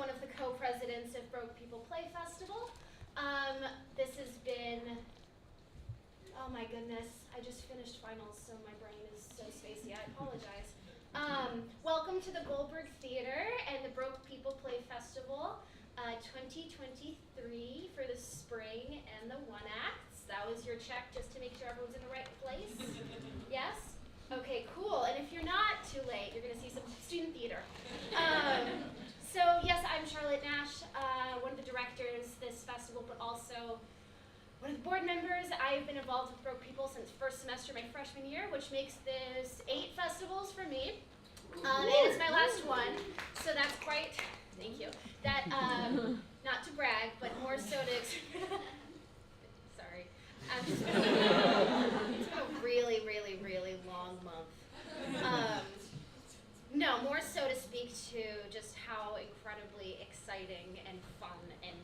one of the co-presidents of Broke People Play Festival. This has been, oh my goodness, I just finished finals, so my brain is so spacey, I apologize. Welcome to the Goldberg Theater and the Broke People Play Festival 2023 for the spring and the one acts. That was your check just to make sure everyone's in the right place? Yes? Okay, cool. And if you're not too late, you're going to see some student theater. So yes, I'm Charlotte Nash, one of the directors this festival, but also one of the board members. I've been involved with Broke People since first semester my freshman year, which makes this 8 festivals for me. And it's my last one, so that's quite, thank you. That, not to brag, but more so to, sorry. It's been a really, really, really long month. No, more so to speak to just how incredibly exciting and fun and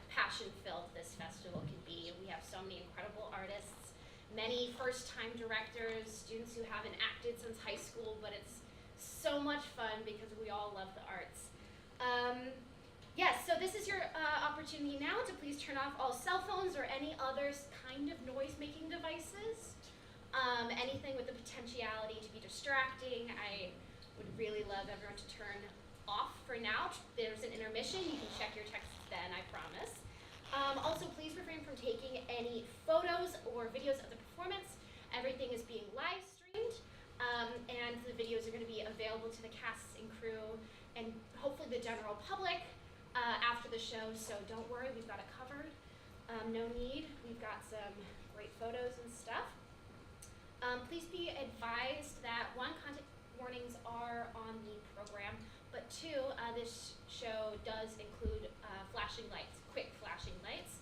passion-filled this festival can be. We have so many incredible artists, many first-time directors, students who haven't acted since high school, but it's so much fun because we all love the arts. Yes, so this is your opportunity now to please turn off all cell phones or any other kind of noise-making devices. Anything with the potentiality to be distracting. I would really love everyone to turn off for now. There's an intermission. You can check your texts then, I promise. Also, please refrain from taking any photos or videos of the performance. Everything is being live streamed, and the videos are going to be available to the casts and crew and hopefully the general public after the show, so don't worry, we've got it covered. No need. We've got some great photos and stuff. Please be advised that 1, content warnings are on the program, but 2, this show does include flashing lights, quick flashing lights,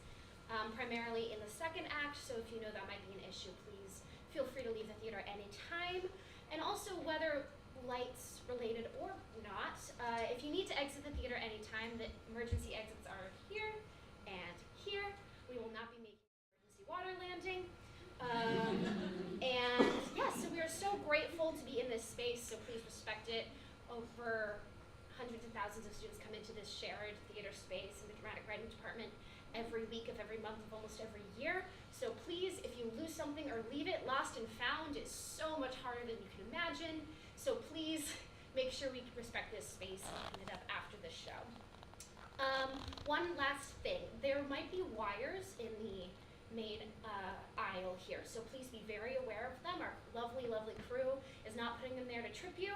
primarily in the second act, so if you know that might be an issue, please feel free to leave the theater any time. And also, whether lights related or not, if you need to exit the theater anytime, the emergency exits are here and here. We will not be making emergency water landing. And yeah, so we are so grateful to be in this space, so please respect it. Over hundreds of thousands of students come into this shared theater space in the dramatic writing department every week of every month of almost every year. So please, if you lose something or leave it, lost and found is so much harder than you can imagine. So please make sure we respect this space and clean it up after the show. One last thing, there might be wires in the main aisle here, so please be very aware of them. Our lovely, lovely crew is not putting them there to trip you.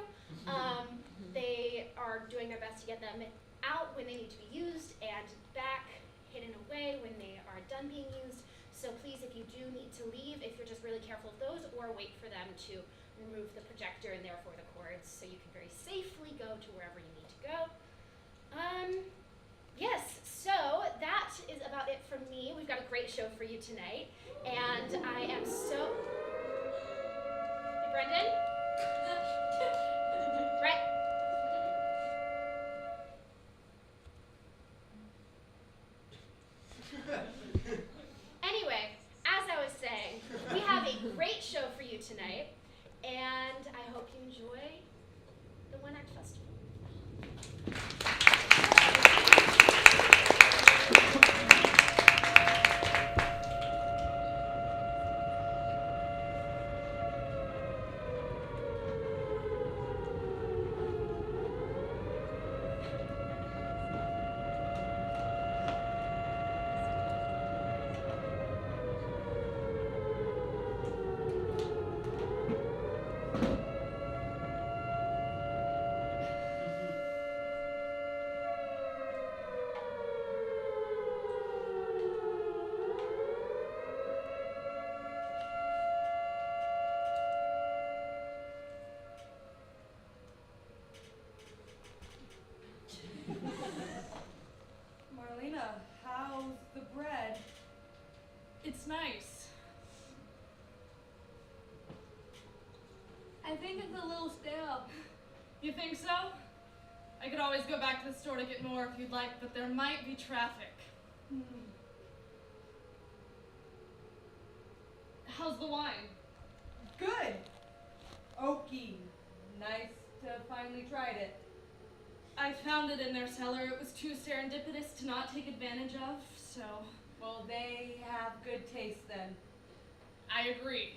They are doing their best to get them out when they need to be used and back hidden away when they are done being used. So please, if you do need to leave, if you're just really careful of those, or wait for them to remove the projector and therefore the cords so you can very safely go to wherever you need to go. Yes, so that is about it from me. We've got a great show for you tonight, and I am so... Hey, Brendan? Brett? Anyway, as I was saying, we have a great show for you tonight, and I hope you enjoy the One Act Festival. Marlena, how's the bread? It's nice. I think it's a little stale. You think so? I could always go back to the store to get more if you'd like, but there might be traffic. How's the wine? Good. Oaky. Nice to finally tried it. I found it in their cellar. It was too serendipitous to not take advantage of, so Well, they have good taste then. I agree.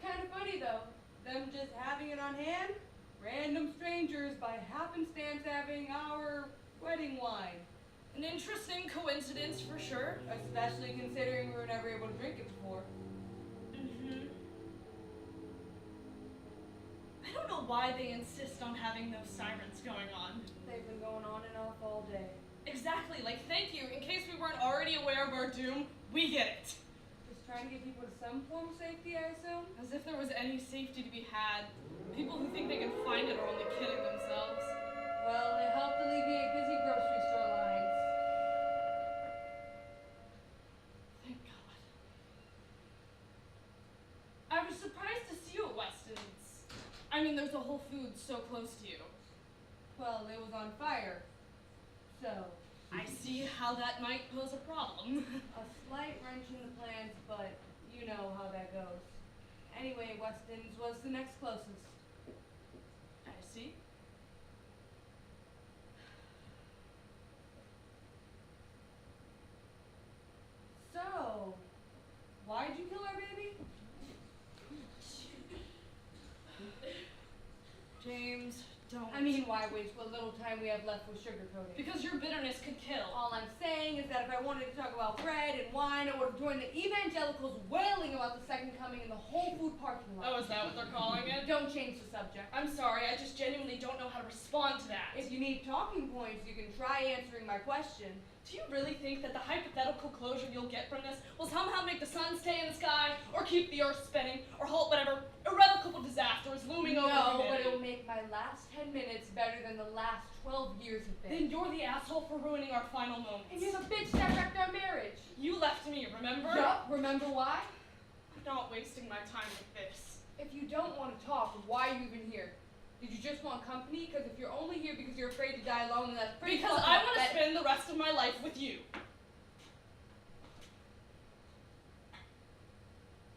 Kind of funny though, them just having it on hand, random strangers by happenstance having our wedding wine. An interesting coincidence for sure. Especially considering we were never able to drink it before. Mm-hmm. I don't know why they insist on having those sirens going on. They've been going on and off all day. Exactly, like thank you. In case we weren't already aware of our doom, we get it. Just trying to get people to some form of safety, I assume? As if there was any safety to be had. People who think they can find it are only kidding themselves. Well, it helped alleviate busy grocery store lines. Thank God. I was surprised to see you at Weston's. I mean, there's a Whole Foods so close to you. Well, it was on fire. So, I see how that might pose a problem. a slight wrench in the plans, but you know how that goes. Anyway, Weston's was the next closest. I see. So, why'd you kill our baby? James, don't. I mean, why waste what little time we have left with sugarcoating? because your bitterness could kill. All I'm saying is that if I wanted to talk about bread and wine, I would have joined the evangelicals wailing about the second coming in the Whole Food parking lot. Oh, is that what they're calling it? Don't change the subject. I'm sorry, I just genuinely don't know how to respond to that. If you need talking points, you can try answering my question. Do you really think that the hypothetical closure you'll get from this will somehow make the sun stay in the sky, or keep the earth spinning, or halt whatever irrevocable disaster is looming over No, but humanity? it'll make my last 10 minutes better than the last 12 years have Then been. you're the asshole for ruining our final moments. And you're the bitch that wrecked our marriage. You left me, remember? Yup, remember why? I'm not wasting my time with this. If you don't want to talk, why are you even here? Did you just want company? Because if you're only here because you're afraid to die alone, then that's pretty Because fucked I up. want to That- spend the rest of my life with you.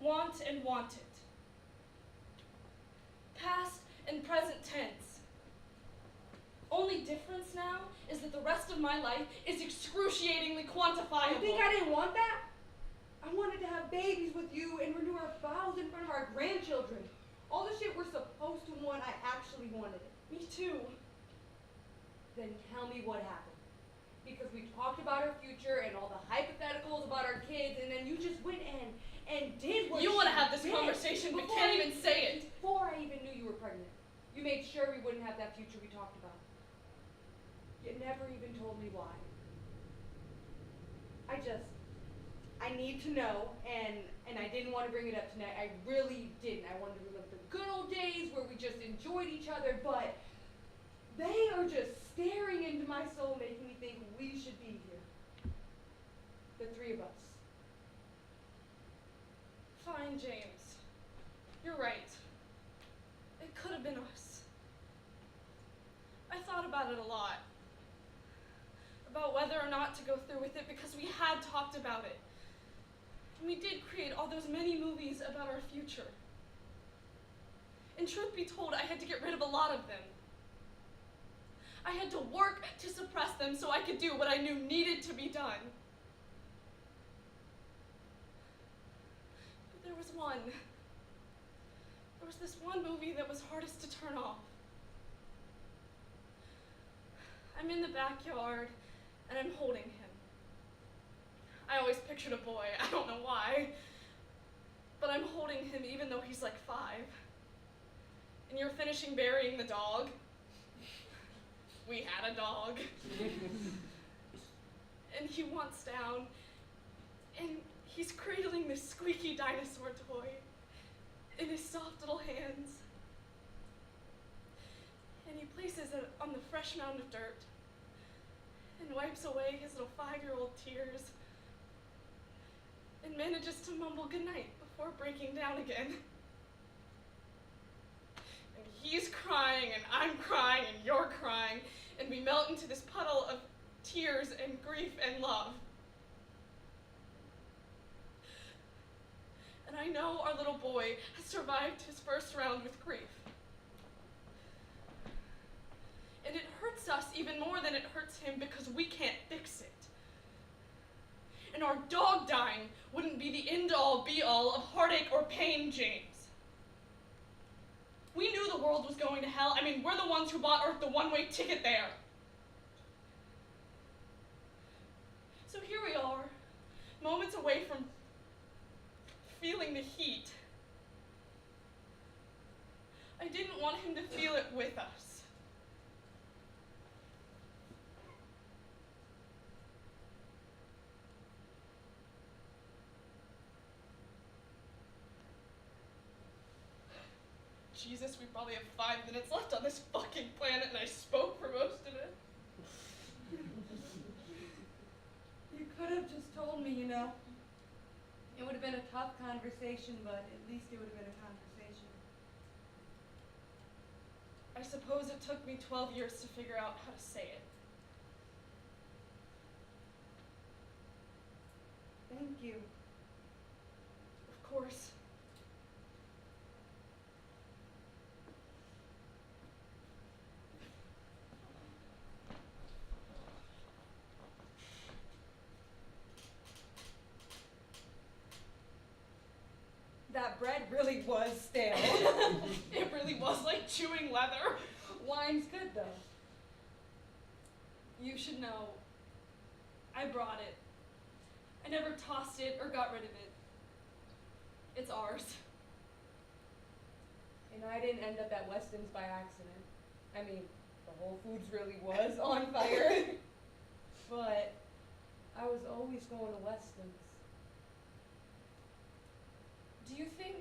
Want and wanted. Past and present tense. Only difference now is that the rest of my life is excruciatingly quantifiable. You think I didn't want that? I wanted to have babies with you and renew our vows in front of our grandchildren. All the shit we're supposed to want, I actually wanted it. Me too. Then tell me what happened. Because we talked about our future and all the hypotheticals about our kids, and then you just went and did what You want to you have this did conversation but before can't I- even say it. Before I even knew you were pregnant. You made sure we wouldn't have that future we talked about. You never even told me why. I need to know, and I didn't want to bring it up tonight. I really didn't. I wanted to relive the good old days where we just enjoyed each other, but they are just staring into my soul, making me think we should be here. The three of us. Fine, James. You're right. It could have been us. I thought about it a lot. About whether or not to go through with it because we had talked about it. And we did create all those many movies about our future. And truth be told, I had to get rid of a lot of them. I had to work to suppress them so I could do what I knew needed to be done. But there was one. There was this one movie that was hardest to turn off. I'm in the backyard, and I'm holding him. I always pictured a boy, I don't know why. But I'm holding him even though he's like 5. And you're finishing burying the dog. We had a dog. And he wants down, and he's cradling this squeaky dinosaur toy in his soft little hands. And he places it on the fresh mound of dirt and wipes away his little 5-year-old tears and manages to mumble goodnight before breaking down again. And he's crying, and I'm crying, and you're crying, and we melt into this puddle of tears and grief and love. And I know our little boy has survived his first round with grief. And it hurts us even more than it hurts him because we can't fix it. And our dog dying wouldn't be the end-all, be-all of heartache or pain, James. We knew the world was going to hell. I mean, we're the ones who bought Earth the one-way ticket there. So here we are, moments away from feeling the heat. I didn't want him to feel it with us. Jesus, we probably have 5 minutes left on this fucking planet, and I spoke for most of it. You could have just told me, you know. It would have been a tough conversation, but at least it would have been a conversation. I suppose it took me 12 years to figure out how to say it. Thank you. Of course. That bread really was stale. It really was like chewing leather. Wine's good, though. You should know, I brought it. I never tossed it or got rid of it. It's ours. And I didn't end up at Weston's by accident. I mean, the Whole Foods really was on fire. But I was always going to Weston's. Do you think...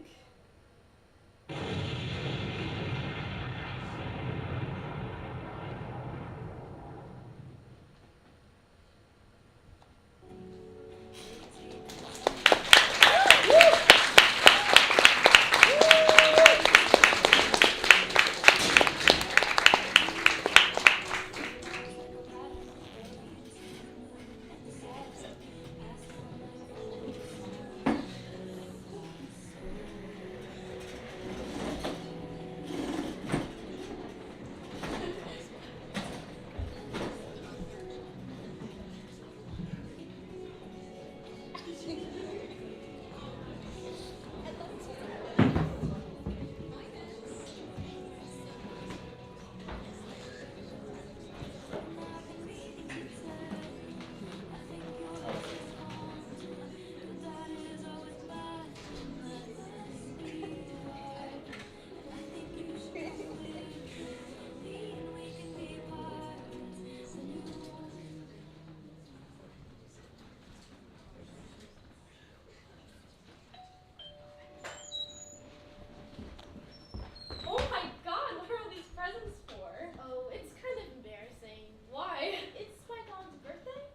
Oh my god, what are all these presents for? Oh, it's kind of embarrassing. Why? It's my dog's birthday.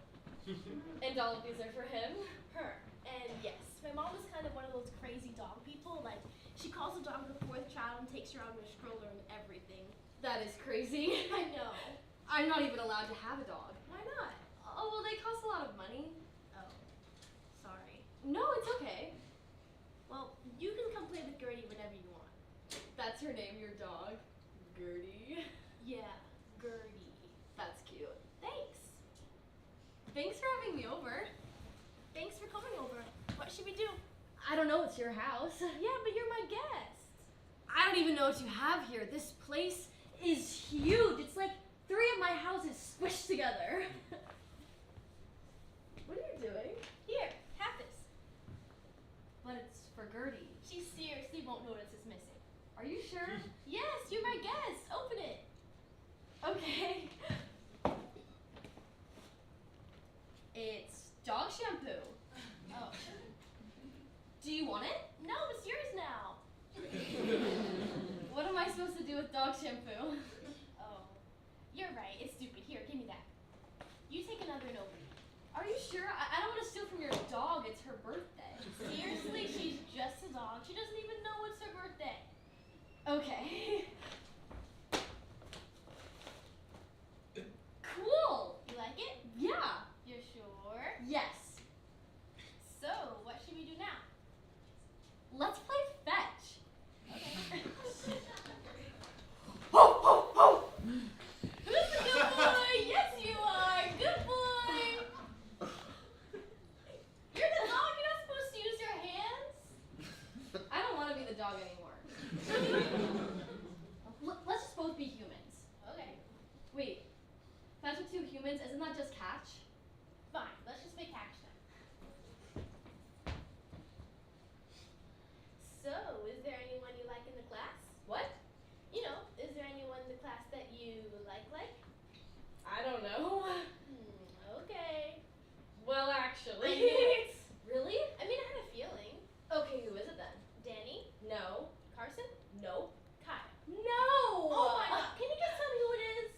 And all of these are for him? Her. And yes, my mom is kind of one of those crazy dog people. Like, she calls the dog the fourth child and takes her out with a stroller and everything. That is crazy. I know. I'm not even allowed to have a dog. Why not? Oh, well, they cost a lot of money. Oh, sorry. No, it's okay. Well, you can come play with Gertie whenever you want. That's her name, your dog? Gertie. Yeah, Gertie. That's cute. Thanks. Thanks for having me over. Thanks for coming over. What should we do? I don't know, it's your house. Yeah, but you're my guest. I don't even know what you have here. This place is huge. It's like 3 of my houses squished together. What are you doing? Here, have this. But it's for Gertie. She seriously won't notice it's missing. Are you sure? Yes, you're my guest. Open it. Okay. It's dog shampoo. Oh. Do you want it? No, it's yours now. What am I supposed to do with dog shampoo? Oh. You're right. It's stupid. Here, give me that. You take another and open it. Are you sure? I don't want to steal from your dog. It's her birthday. Seriously, she's just a dog. She doesn't even know it's her birthday. Okay. Cool. You like it? Yeah. You're sure? Yes. So, what should we do now? Let's the dog anymore. Let's just both be humans. Okay, Wait, fence with two humans, isn't that just catch? fine. Let's just make catch then. So, is there anyone you like in the class? What? You know, is there anyone in the class that you like? I don't know. Okay. Well, I actually. knew it. Really? I mean, I had a feeling. Okay, who is it then? Danny? No. Carson? Nope. Kyle. No! Oh my god, can you just tell me who it is?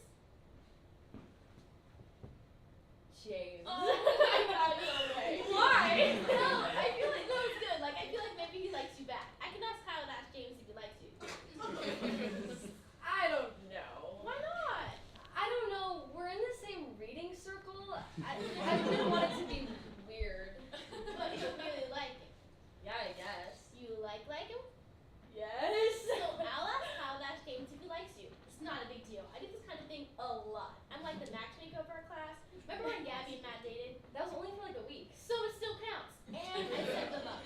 James. Oh my god, no way. Why? No, I feel like, no, it's good. Like, I feel like maybe he likes you back. I can ask Kyle to ask James if he likes you. I don't know. Why not? I don't know. We're in the same reading circle. I didn't want it to be weird. But you really like him. Yeah, I guess. You like him? Yes. So I'll ask Kyle to ask James if he likes you. It's not a big deal. I do this kind of thing a lot. I'm like the matchmaker of our class. Remember when Gabby and Matt dated? That was only for like a week. So it still counts. And I set them up.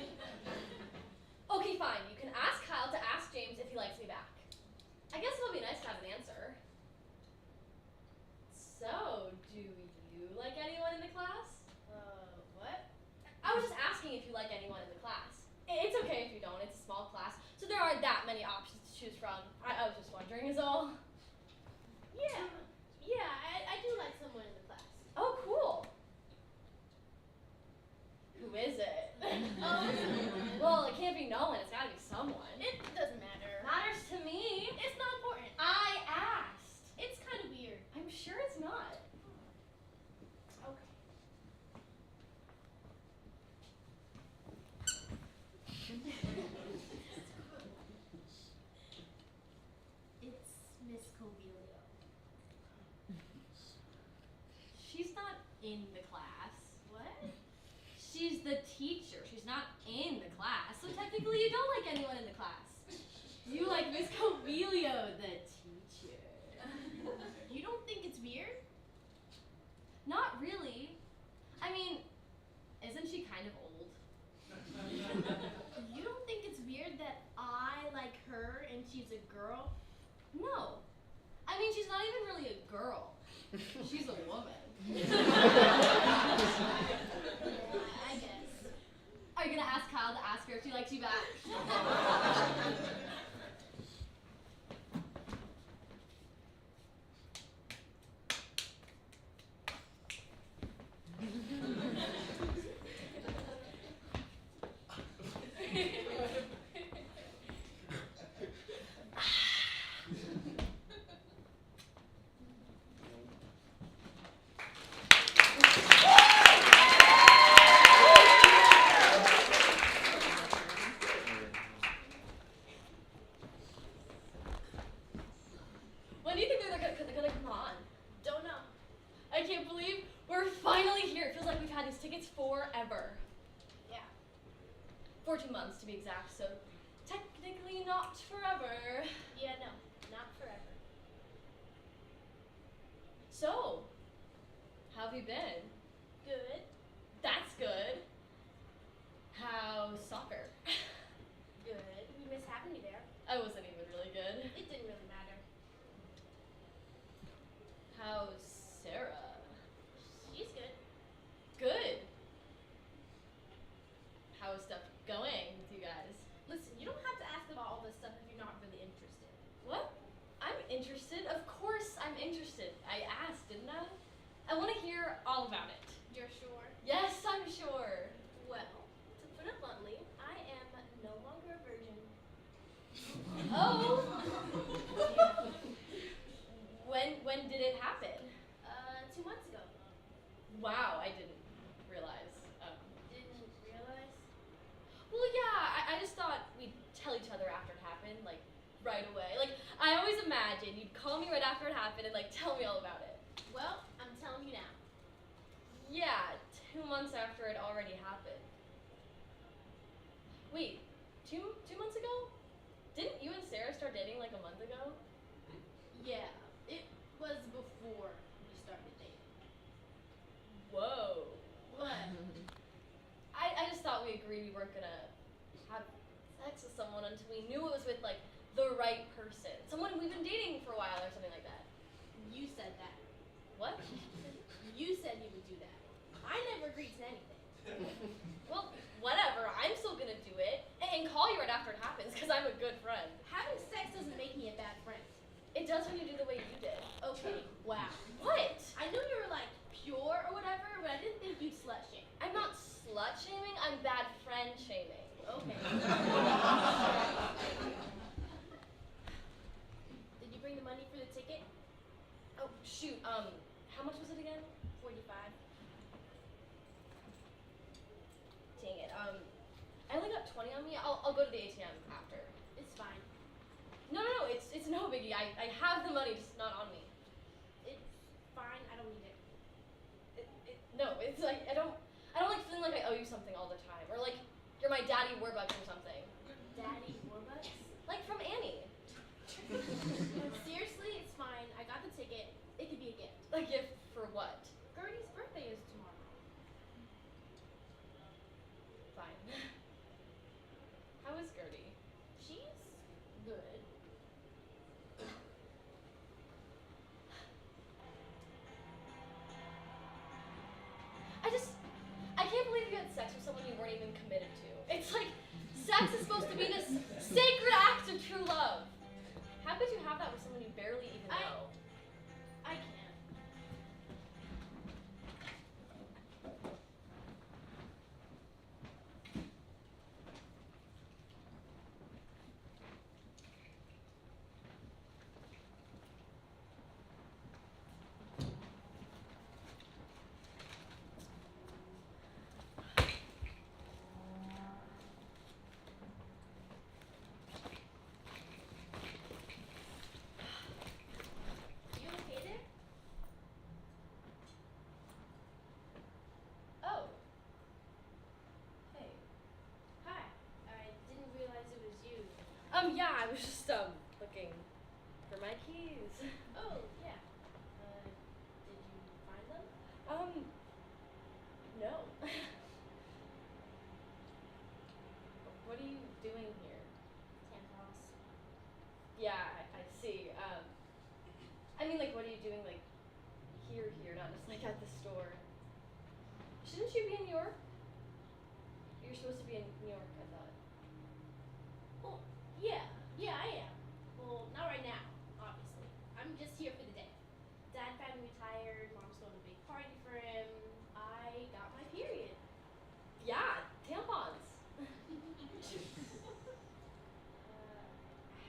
Okay, fine. You can ask Kyle to ask James if he likes me back. I guess it'll be nice to have an answer. So, do you like anyone in the class? What? I was just asking if you like anyone in the class. It's okay if you don't. It's a small class, so there aren't that many options to choose from. I was just wondering is all. Yeah. Yeah, I do like someone in the class. Oh, cool. Who is it? Well, it can't be no one. It's gotta be someone. It doesn't matter. Matters to me. It's not important. I asked. It's kind of weird. I'm sure it's not. Okay. It's Miss Covelio. She's not in the class. What? She's the teacher. She's not in the class. So technically you don't like anyone in the class. You like Miss Covelio, the teacher. You don't think it's weird? Not really. I mean, isn't she kind of old? You don't think it's weird that I like her and she's a girl? No. I mean, she's not even really a girl. She's a woman. I guess. Are you gonna ask Kyle to ask her if she likes you back? When do you think they're gonna come on? Don't know. I can't believe we're finally here. It feels like we've had these tickets forever. Yeah. 14 months to be exact, so technically not forever. Yeah, no. Not forever. So, how have you been? Good. That's good. How's soccer? Good. We miss having you there. I wasn't even really good. It didn't really matter. How's Sarah? She's good. Good. How is stuff going with you guys? Listen, you don't have to ask about all this stuff if you're not really interested. What? I'm interested. Of course I'm interested. I asked, didn't I? I want to hear all about it. You're sure? Yes, I'm sure. Well, to put it bluntly, I am no longer a virgin. Oh. When did it happen? 2 months ago. Wow, I didn't realize. Didn't realize? Well, yeah, I just thought we'd tell each other after it happened, like, right away. Like, I always imagined you'd call me right after it happened and, like, tell me all about it. Well, I'm telling you now. Yeah, 2 months after it already happened. Wait, two months ago? Didn't you and Sarah start dating, like, a month ago? Yeah, it was before we started dating. Whoa. What? I just thought we agreed we weren't gonna have sex with someone someone until we knew it was with like the right person, someone we've been dating for a while or something like that. You said that. What? You said you would do that. I never agreed to anything. Well, whatever. I'm still gonna do it and call you right after it happens because I'm a good friend. Having sex doesn't make me a bad friend. It does when you do the way you did. Okay, wow. What? I knew you were like pure or whatever, but I didn't think you'd slut shame. I'm not slut shaming. I'm bad friend shaming. Okay. Did you bring the money for the ticket? Oh shoot. How much was it again? 45. Dang it. I only got 20 on me. I'll go to the ATM after. It's fine. No, it's no biggie. I have the money, just not on me. It's fine. I don't need it. No, it's like I don't like feeling like I owe you something all the time, or like you're my daddy Warbucks or something. Daddy Warbucks? Like from Annie. Seriously, it's fine. I got the ticket. It could be a gift. A gift for what? Gertie's birthday is tomorrow. Fine. How is Gertie? She's good. I can't believe you had sex with someone you weren't even committed to. It's like sex is supposed to be this sacred act of true love. How could you have that with someone you barely even know? I can't. You okay there? Oh. Hey. Hi. I didn't realize it was you. Yeah, I was just looking for my keys. Oh, yeah. Did you find them? No. What are you doing here? Tampons. Yeah, I see. I mean, like, what are you doing, like, here, not just, like, at the store? Shouldn't you be in New York? You're supposed to be in New York, I thought. Well, yeah. Yeah, I am. Well, not right now, obviously. I'm just here for the day. Dad finally retired. Mom's throwing a big party for him. I got my period. Yeah, tampons.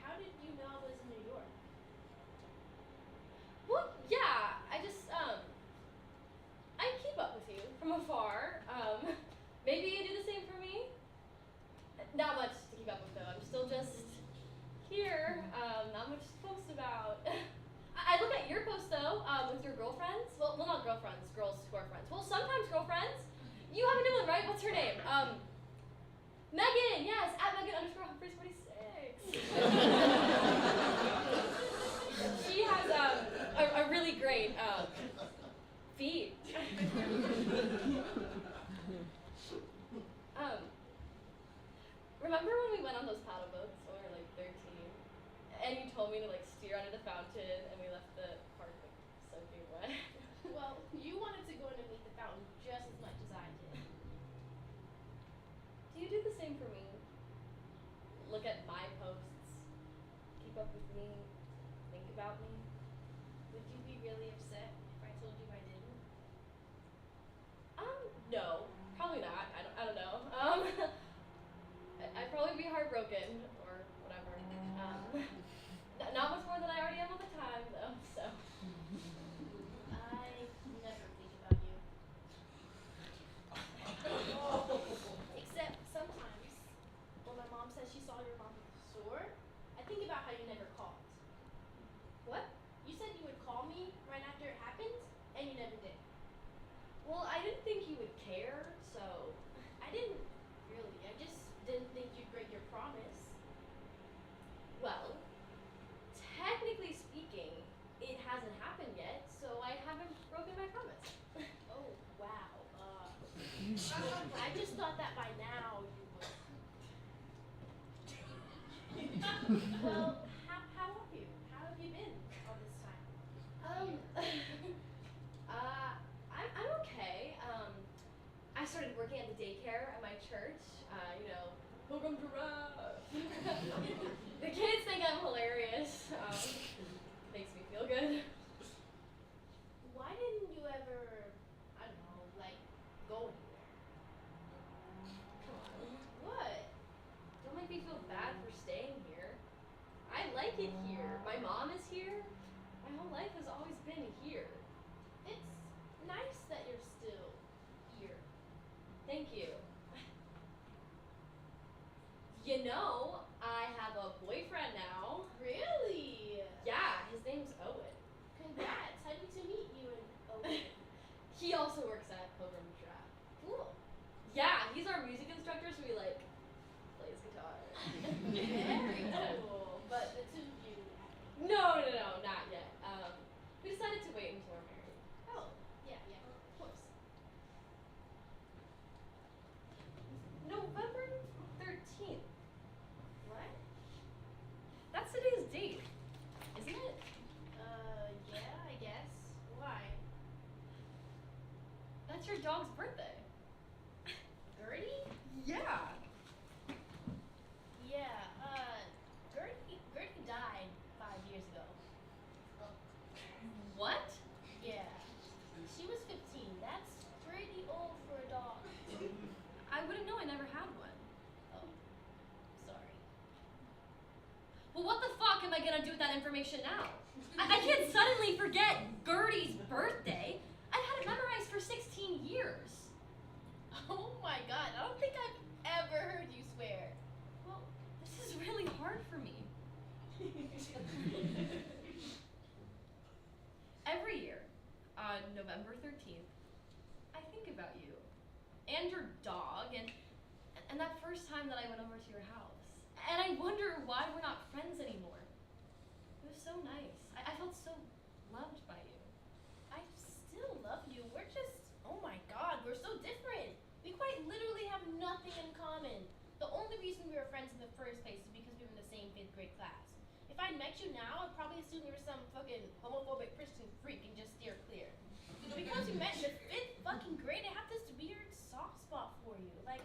How did you know I was in New York? Well, yeah, I keep up with you from afar. Maybe you do the same for me? Not much to keep up with, though. I'm still just here. Not much to post about. I look at your post, though, with your girlfriends. Well, not girlfriends, girls who are friends. Well, sometimes girlfriends. You have a new one, right? What's her name? Megan, yes, at Megan_Humphreys46. She has a really great feed. Remember when we went on those paddle boats when we were like 13, and you told me to like steer under the fountain, and we left the park like soaking wet? Well, you wanted to go in and meet the fountain just as much as I did. Do you do the same for me? Look at my posts, keep up with me, think about me. Would you be really upset if I told you I didn't? No, probably not. I don't know. I'd probably be heartbroken or whatever. Not much more than I already am all the time, though. So. I never think about you. Except sometimes, when my mom says she saw your mom at the store, I think about how you never called. What? You said you would call me right after it happened, and you never did. Well, I didn't think you would care, so. I didn't really. I just didn't think you'd break your promise. Well, technically speaking, it hasn't happened yet, so I haven't broken my promise. Oh, wow. I just thought that by now you would. Well, how are you? How have you been all this time? I'm okay. I started working at the daycare at my church. Pilgrim Giraffe. The kids think I'm hilarious. Makes me feel good. Why didn't you ever, I don't know, like, go anywhere? Come on. What? Don't make me feel bad for staying here. I like it here. My mom is here. My whole life has always been here. It's nice that you're still here. Thank you. You know, I have a boyfriend now. Really? Yeah, his name's Owen. Congrats. Happy to meet you and Owen. He also works at Pilgrim Giraffe. Cool. Yeah, he's our music instructor, so he plays guitar. Very cool. But the two of you No, not yet. We decided to wait until we're married. Oh, yeah, of course. November 13th. What? That's today's date, isn't it? Yeah, I guess. Why? That's your dog's birthday. Gertie? Yeah. Yeah, Gertie died 5 years ago. What? Yeah. She was 15. That's pretty old for a dog. I wouldn't know. I never had one. Oh, sorry. Well, what the fuck am I gonna do with that information now? I can't suddenly forget Gertie's birthday. I've had it memorized for 16 years. Oh my god, I don't think I've ever heard you swear. Well, this is really hard for me. Every year, on November 13th, I think about you and your dog and that first time that I went over to your house. And I wonder why we're not friends anymore. It was so nice. I felt so loved by you. I still love you. We're just, oh my god, we're so different. We quite literally have nothing in common. The only reason we were friends in the first place is because we were in the same 5th grade class. If I met you now, I'd probably assume you were some fucking homophobic Christian freak and just steer clear. Because we met in the 5th fucking grade, I have this weird soft spot for you. Like,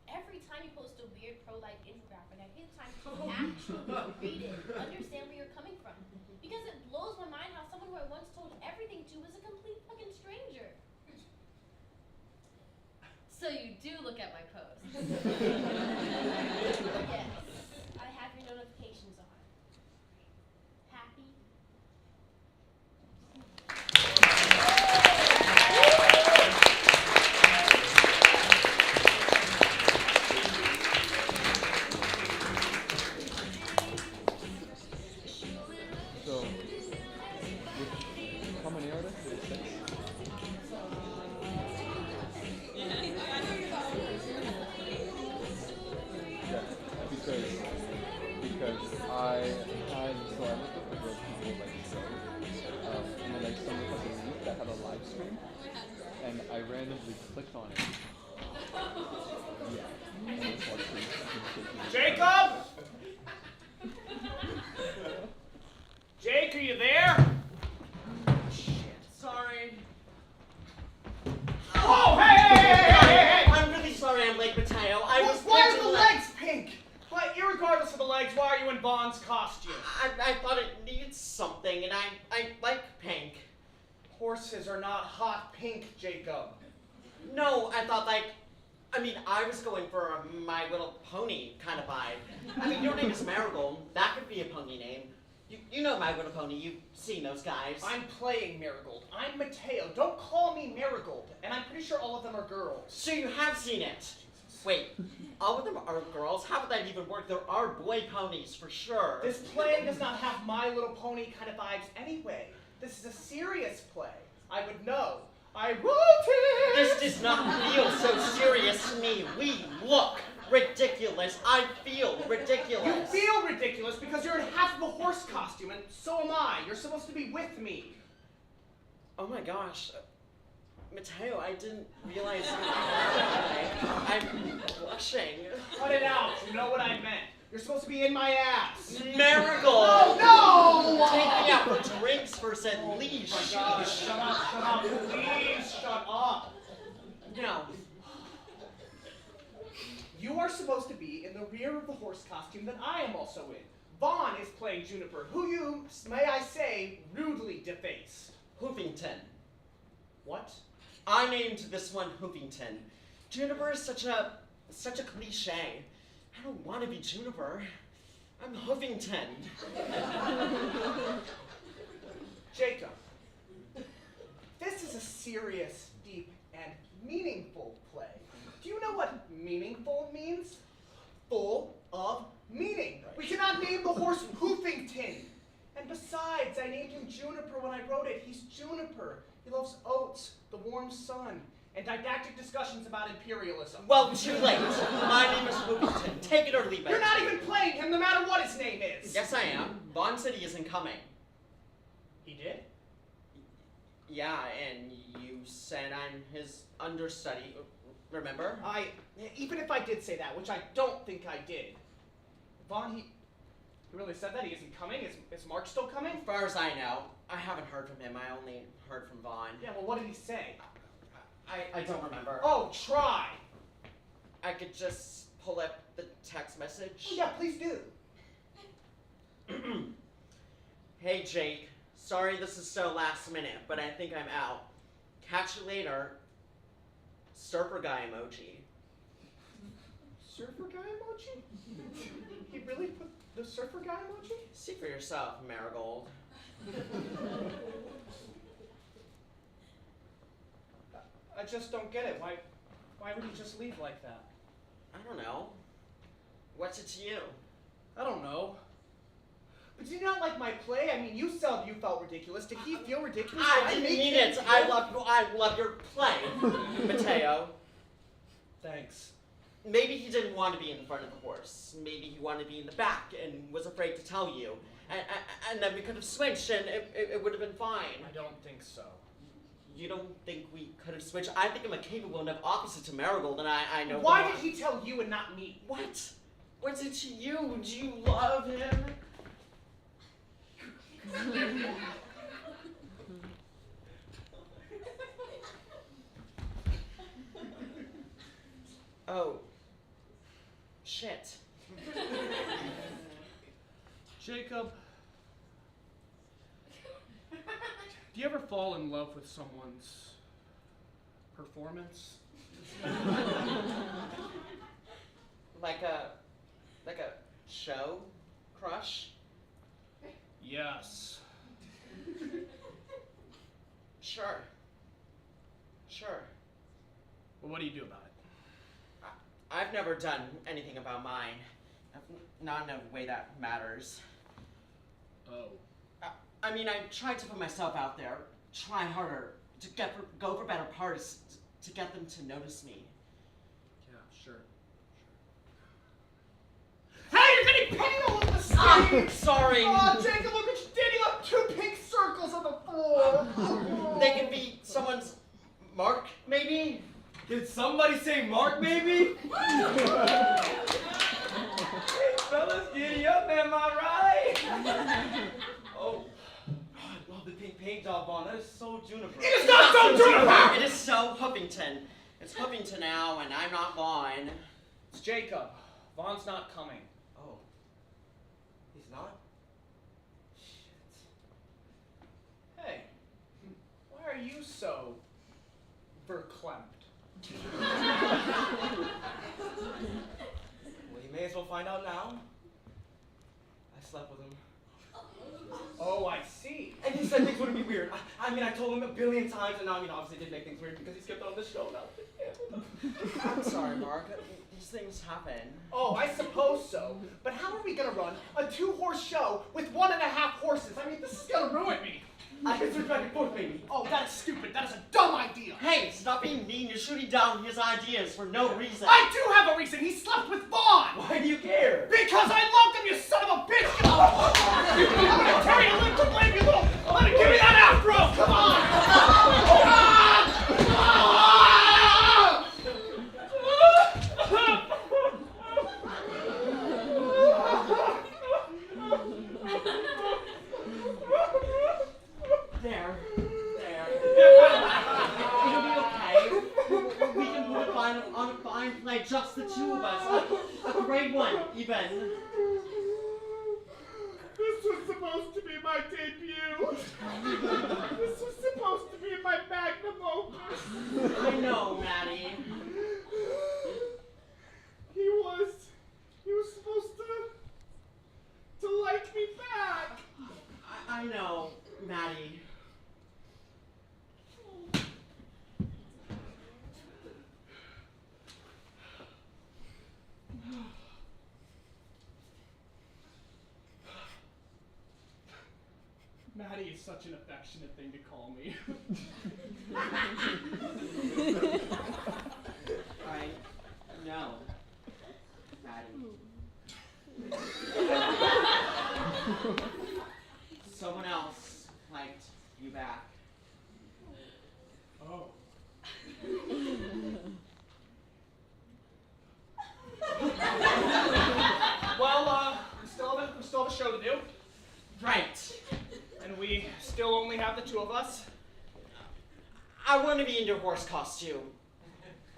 every time you post a weird pro-life infographic, I take the time to actually read it, understand where you're coming from. Because it blows my mind how someone who I once told everything to was a complete fucking stranger. So you do look at my posts. Yes, I have your notifications on. Happy? So, how many are there? 6? Yeah, because I looked at the girls people like show, and then I stumbled upon a link that had a live stream, and I randomly clicked on it. Yeah. And I was watching Jacob! Jake, are you there? Shit, sorry. Oh, hey! I'm really sorry I'm late, Mateo. Why are the legs pink? But irregardless of the legs, why are you in Bond's costume? I thought it needed something, and I like pink. Horses are not hot pink, Jacob. No, I thought I was going for a My Little Pony kind of vibe. I mean, your name is Marigold. That could be a pony name. You know My Little Pony. You've seen those guys. I'm playing Marigold. I'm Mateo. Don't call me Marigold. And I'm pretty sure all of them are girls. So you have seen it. Wait, all of them are girls? How would that even work? There are boy ponies for sure. This play does not have My Little Pony kind of vibes anyway. This is a serious play. I would know. I wrote it! This does not feel so serious to me. We look ridiculous. I feel ridiculous. You feel ridiculous because you're in half of a horse costume, and so am I. You're supposed to be with me. Oh my gosh. Mateo, I didn't realize I'm blushing. Cut it out. You know what I meant. You're supposed to be in my ass. Marigold! Oh, no! Take me out for drinks first at least. Oh my God, shut up, please shut up. No. You are supposed to be in the rear of the horse costume that I am also in. Vaughn is playing Juniper, who you, may I say, rudely defaced. Hoofington. What? I named this one Hoofington. Juniper is such a cliche. I don't want to be Juniper. I'm Hoofington. Jacob, this is a serious, deep, and meaningful play. Do you know what meaningful means? Full of meaning. We cannot name the horse Hoofington. And besides, I named him Juniper when I wrote it. He's Juniper. He loves oats, the warm sun, and didactic discussions about imperialism. Well, too late. My name is Hoofington. Take it or leave it. You're not even playing him, no matter what his name is. Yes, I am. Vaughn said he isn't coming. He did? Yeah, and you said I'm his understudy. Remember? Even if I did say that, which I don't think I did, Vaughn, he really said that? He isn't coming? Is Mark still coming? As far as I know, I haven't heard from him. I only heard from Vaughn. Yeah, well, what did he say? I don't remember. Oh, try. I could just pull up the text message. Oh, yeah, please do. Hey, Jake. Sorry this is so last minute, but I think I'm out. Catch you later. Surfer guy emoji. Surfer guy emoji? He really put the surfer guy emoji? See for yourself, Marigold. I just don't get it. Why would he just leave like that? I don't know. What's it to you? I don't know. But did you not like my play? I mean, you said you felt ridiculous. Did he feel ridiculous? I didn't mean it. I love your play, Mateo. Thanks. Maybe he didn't want to be in the front of the horse. Maybe he wanted to be in the back and was afraid to tell you. And then we could have switched and it would have been fine. I don't think so. You don't think we could have switched? I think I'm a capable enough opposite to Marigold, and I know. Why did he tell you and not me? What? What's it to you? Do you love him? Oh. Shit. Jacob, do you ever fall in love with someone's performance? Like a show crush? Yes. Sure. Well, what do you do about it? I've never done anything about mine. Not in a way that matters. Oh. I mean, I tried to put myself out there, try harder, to go for better parts, to get them to notice me. Yeah, sure. Hey, you're getting paint all over the stage! Sorry. Oh, Jacob, look what you did! You left 2 pink circles on the floor! They could be someone's mark, maybe? Did somebody say Mark, maybe? Hey, fellas, giddy up, am I right? Oh, I love the pink paint job on. That is so Juniper. It is not so Juniper! It is so Huffington. It's Huffington now, and I'm not Vaughn. It's Jacob. Vaughn's not coming. Oh, he's not? Shit. Hey, why are you so verklempt? Well, you may as well find out now. I slept with him. Oh, I see. And he said things wouldn't be weird. I mean, I told him a billion times, and now, obviously it did make things weird because he skipped on this show now. I'm sorry, Mark. These things happen. Oh, I suppose so. But how are we gonna run a 2-horse show with 1.5 horses? I mean, this is gonna ruin me. I can switch back and forth, baby. Oh, that's stupid. That is a dumb idea. Hey, stop being mean. You're shooting down his ideas for no reason. I do have a reason. He slept with Vaughn. Why do you care? Because I loved him, you son of a bitch! I'm gonna tear you limb from limb, you little... Let me give me that afro! Come on! been? This was supposed to be my debut. This was supposed to be my magnum opus. I know, Maddie. He was supposed to like me back. I know, Maddie. Maddie is such an affectionate thing to call me. I know, Maddie. Someone else liked you back. Oh. Well, we still have a show to do. Right. And we still only have the two of us. I want to be in your horse costume.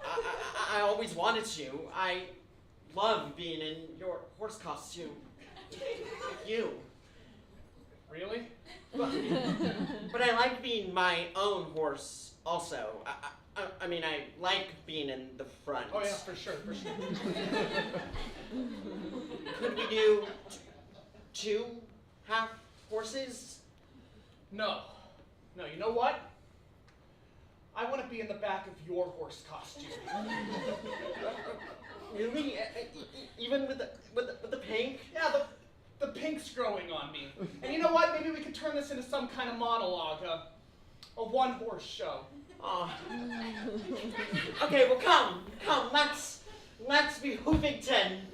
I always wanted to. I love being in your horse costume. You. Really? But I like being my own horse also. I mean, I like being in the front. Oh yeah, for sure. Could we do two half horses? No, you know what? I want to be in the back of your horse costume. Really? Even with the pink? Yeah, the pink's growing on me. And you know what? Maybe we could turn this into some kind of monologue, a one-horse show. Oh. Okay, well come, let's be Hoovington.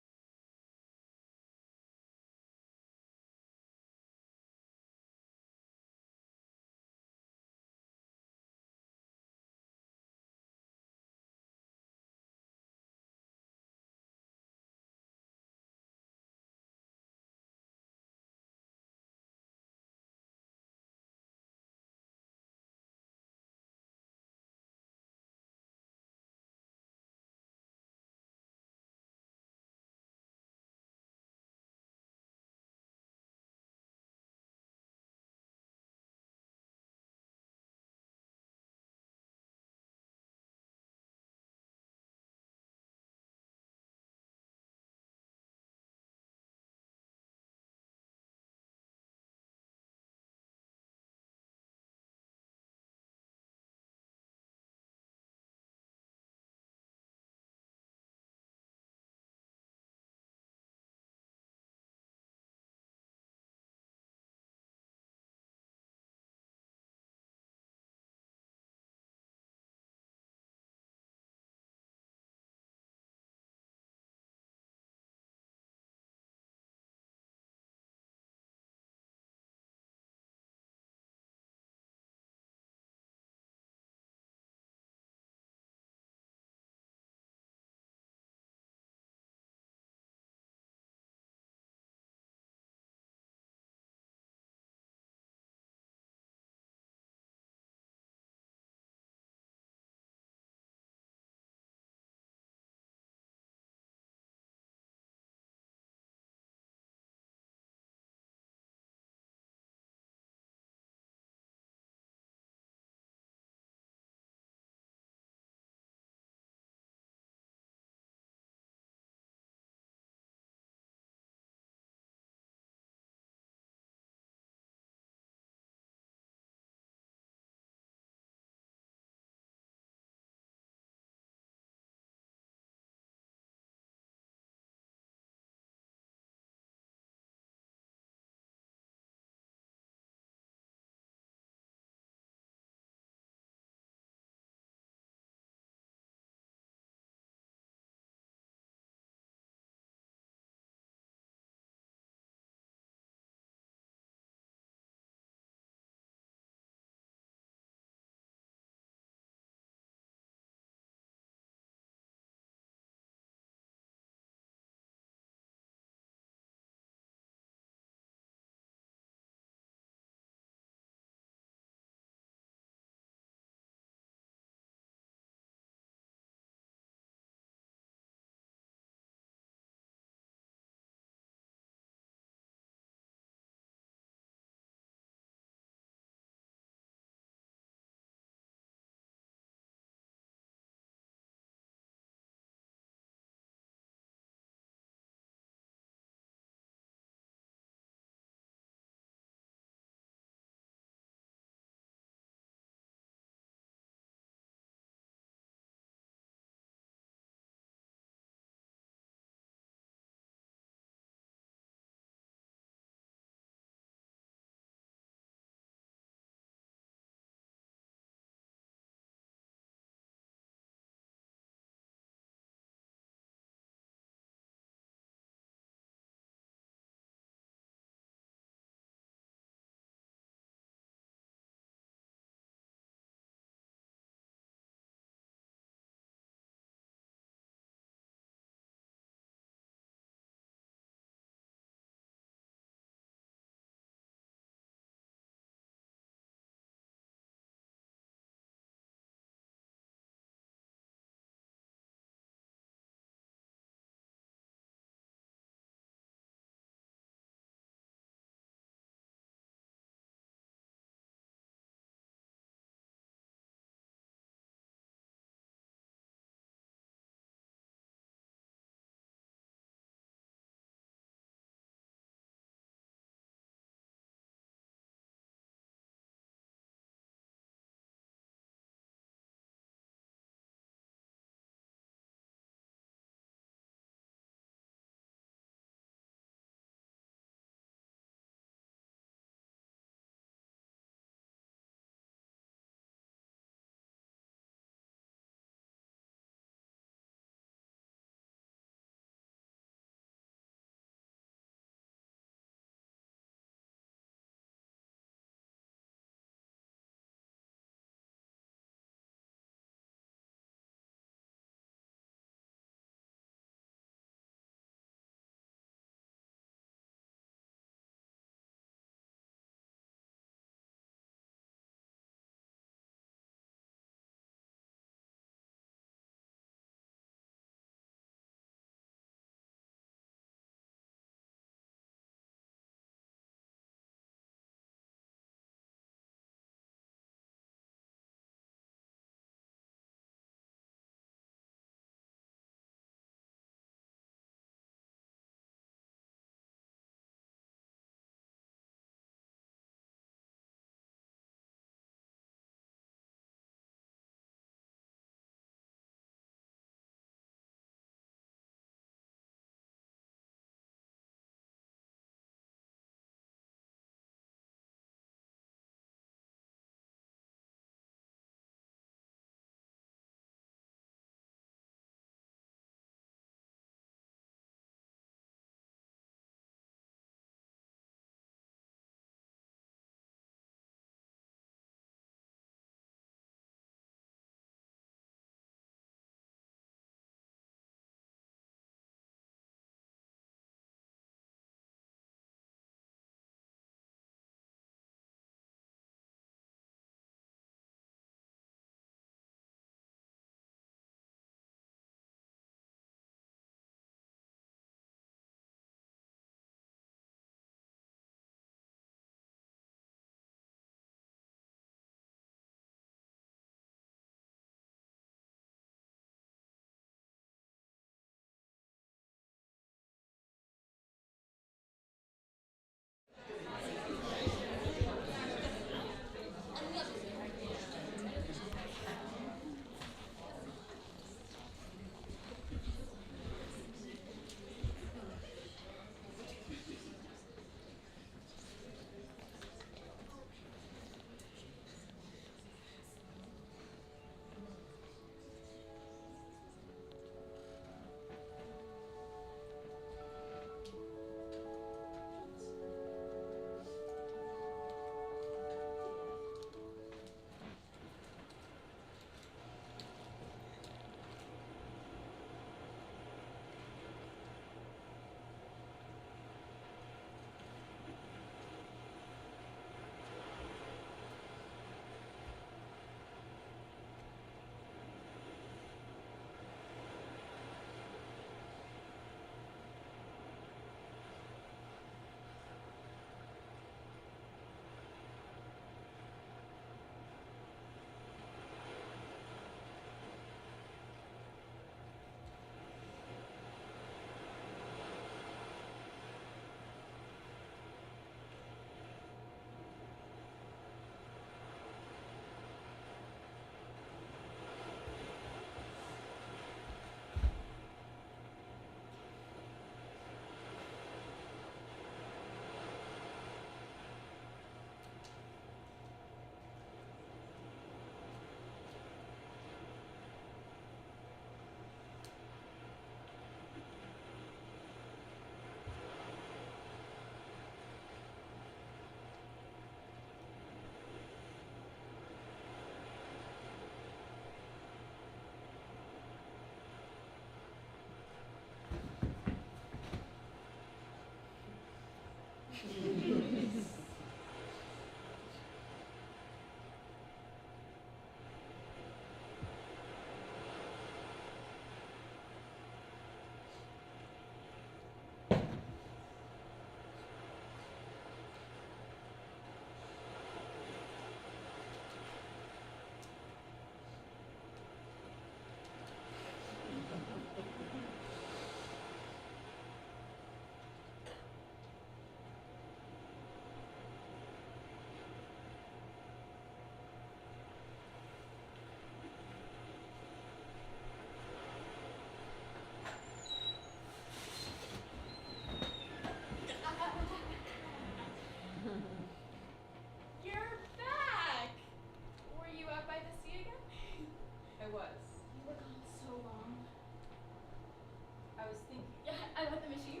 I want the machine.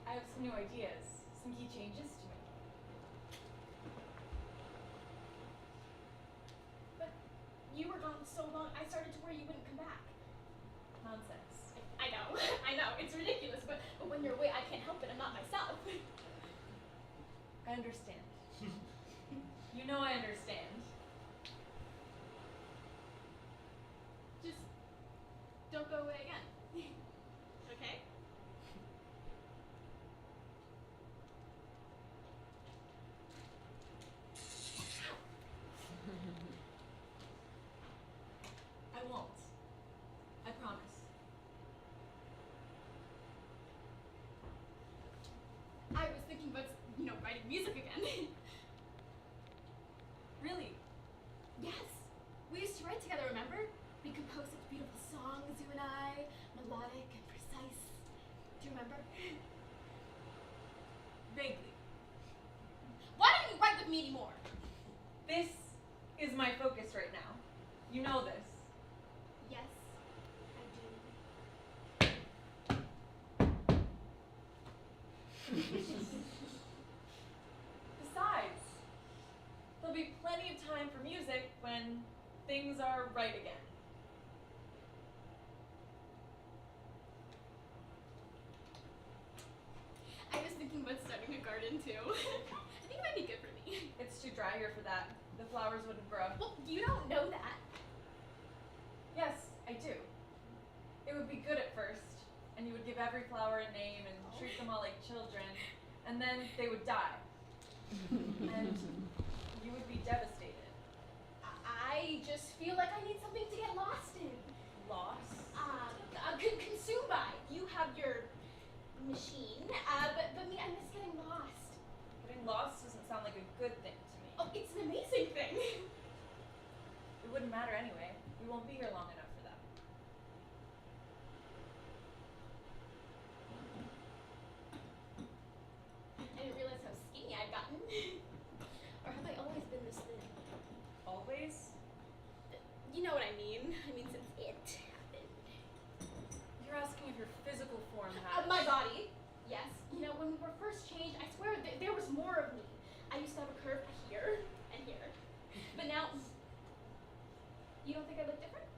I have some new ideas, some key changes to make. But you were gone so long, I started to worry you wouldn't come back. Nonsense. I know, I know, it's ridiculous, but when you're away, I can't help it. I'm not myself. I understand. You know I understand. Just don't go away again. Okay? I won't. I promise. I was thinking about, writing music again. Really? Yes. We used to write together, remember? We composed such beautiful songs, you and I, melodic and precise. Do you remember? Vaguely. Why don't you write with me anymore? This is my focus right now. You know this. Yes, I Besides, there'll be plenty of time for music when things are right again. I was thinking about starting a garden too. I think it might be good for me. It's too dry here for that. The flowers wouldn't grow. Well, you don't know that. Yes, I do. It would be good at first, and you would give every flower a name and treat them all like children, and then they would die. And you would be devastated. I just feel like I need something to get lost in. Lost? Consumed by. You have your machine, but me, I miss getting lost. Getting lost doesn't sound like a good thing to me. Oh, it's an amazing thing. It wouldn't matter anyway. We won't be here long enough for that. I didn't realize how skinny I'd gotten. Or have I always been this thin? Always? You know what I mean. I mean, since it happened. You're asking if your physical form has... My body, yes. When we were first changed, I swear there was more of me. I used to have a curve here and here. But now, you don't think I look different?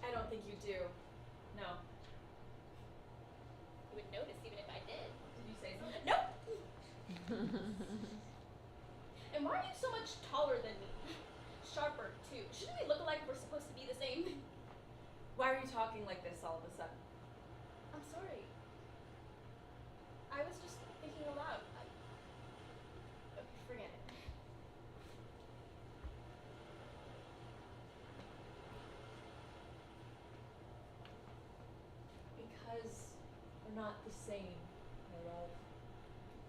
I don't think you do. No. You would notice even if I did. Did you say something? Nope. And why are you so much taller than me? Sharper, too. Shouldn't we look alike if we're supposed to be the same? Why are you talking like this all of a sudden? I'm sorry. I was just thinking aloud. Okay, forget it. Because we're not the same, my love.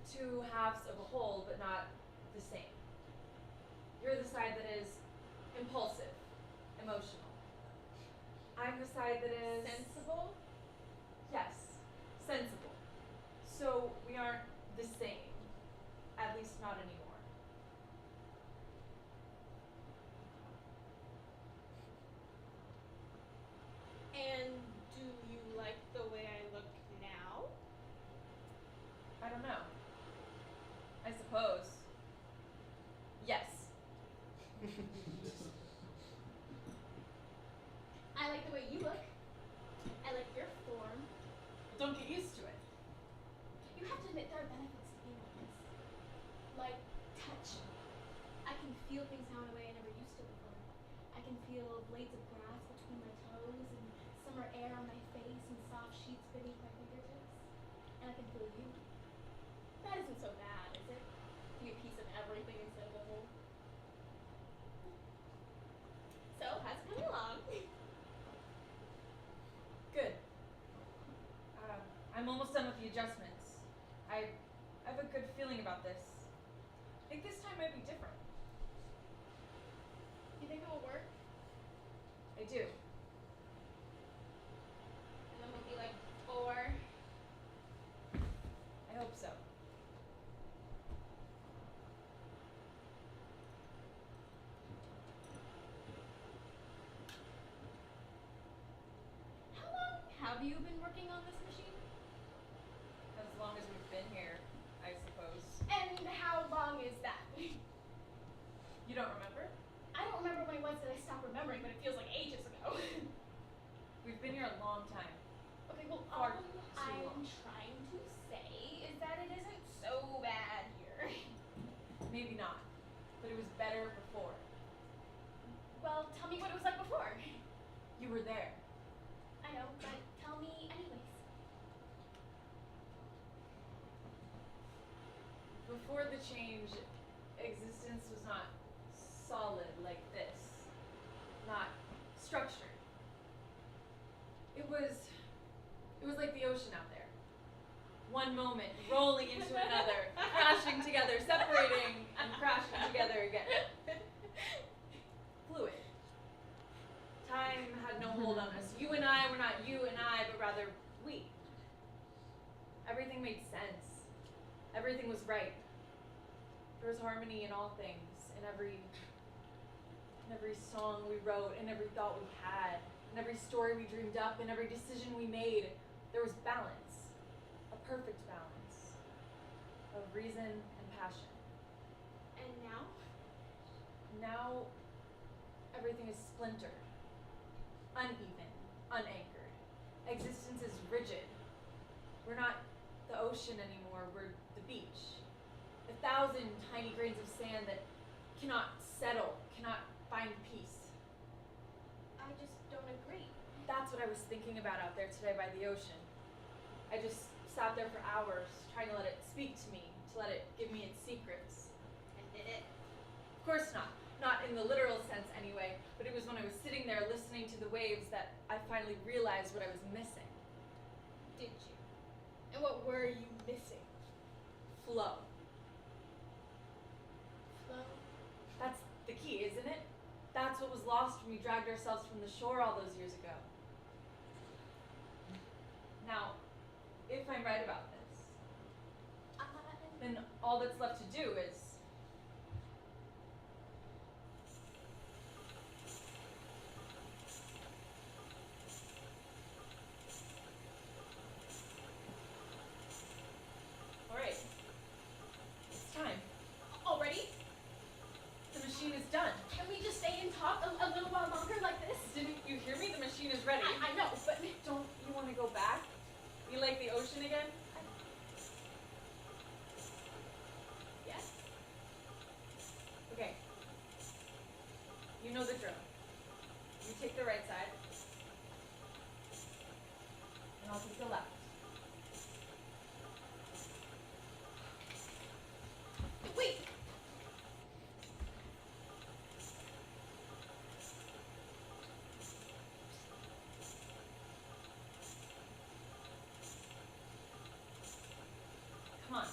Two halves of a whole, but not the same. You're the side that is impulsive, emotional. I'm the side that is... Sensible? Yes, sensible. So we aren't the same. At least not anymore. And do you like the way I look now? I don't know. I suppose. Yes. I like the way you look. I like your form. Don't get used to it. You have to admit there are benefits to being like this. Like touch. I can feel things now in a way I never used to before. I can feel blades of grass between my toes and summer air on my face and soft sheets beneath my fingertips. And I can feel you. That isn't so bad, is it? To be a piece of everything instead of a whole. So, how's it coming along? Good. I'm almost done with the adjustments. I have a good feeling about this. I think this time might be different. You think it will work? I do. And then we'll be like 4. I hope so. How long have Have you been working on this machine? As long as we've been here, I suppose. And how long is that? You don't remember? I don't remember when it was that I stopped remembering, but it feels like ages ago. We've been here a long time. Okay, well, Far all too I'm long. trying to say is that it isn't so bad here. Maybe not, but it was better before. Well, tell me what it was like before. You were there. I know, but tell me anyways. Before the change, existence was not solid like this. Not structured. It was like the ocean out there. One moment, rolling into another, crashing together, separating, and crashing together again. Fluid. Time had no hold on us. You and I were not you and I, but rather we. Everything made sense. Everything was right. There was harmony in all things, in every song we wrote, in every thought we had, in every story we dreamed up, in every decision we made. There was balance, a perfect balance of reason and passion. And now? Now, everything is splintered, uneven, unanchored. Existence is rigid. We're not the ocean anymore, we're the beach. 1,000 tiny grains of sand that cannot settle, cannot find peace. I just don't agree. That's what I was thinking about out there today by the ocean. I just sat there for hours, trying to let it speak to me, to let it give me its secrets. And did it? Of course not. Not in the literal sense anyway, but it was when I was sitting there listening to the waves that I finally realized what I was missing. Did you? And what were you missing? Flow. Flow? That's the key, isn't it? That's what was lost when we dragged ourselves from the shore all those years ago. Now, if I'm right about this, then all that's left to do is all right. It's time. Already? The machine is done. Can we just stay and talk a little while longer like this? Didn't you hear me? The machine is ready. I know, but Don't you want to go back? You like the ocean again? yes. Okay. You know the drill. You take the right side, and I'll take the left. Wait. Come on.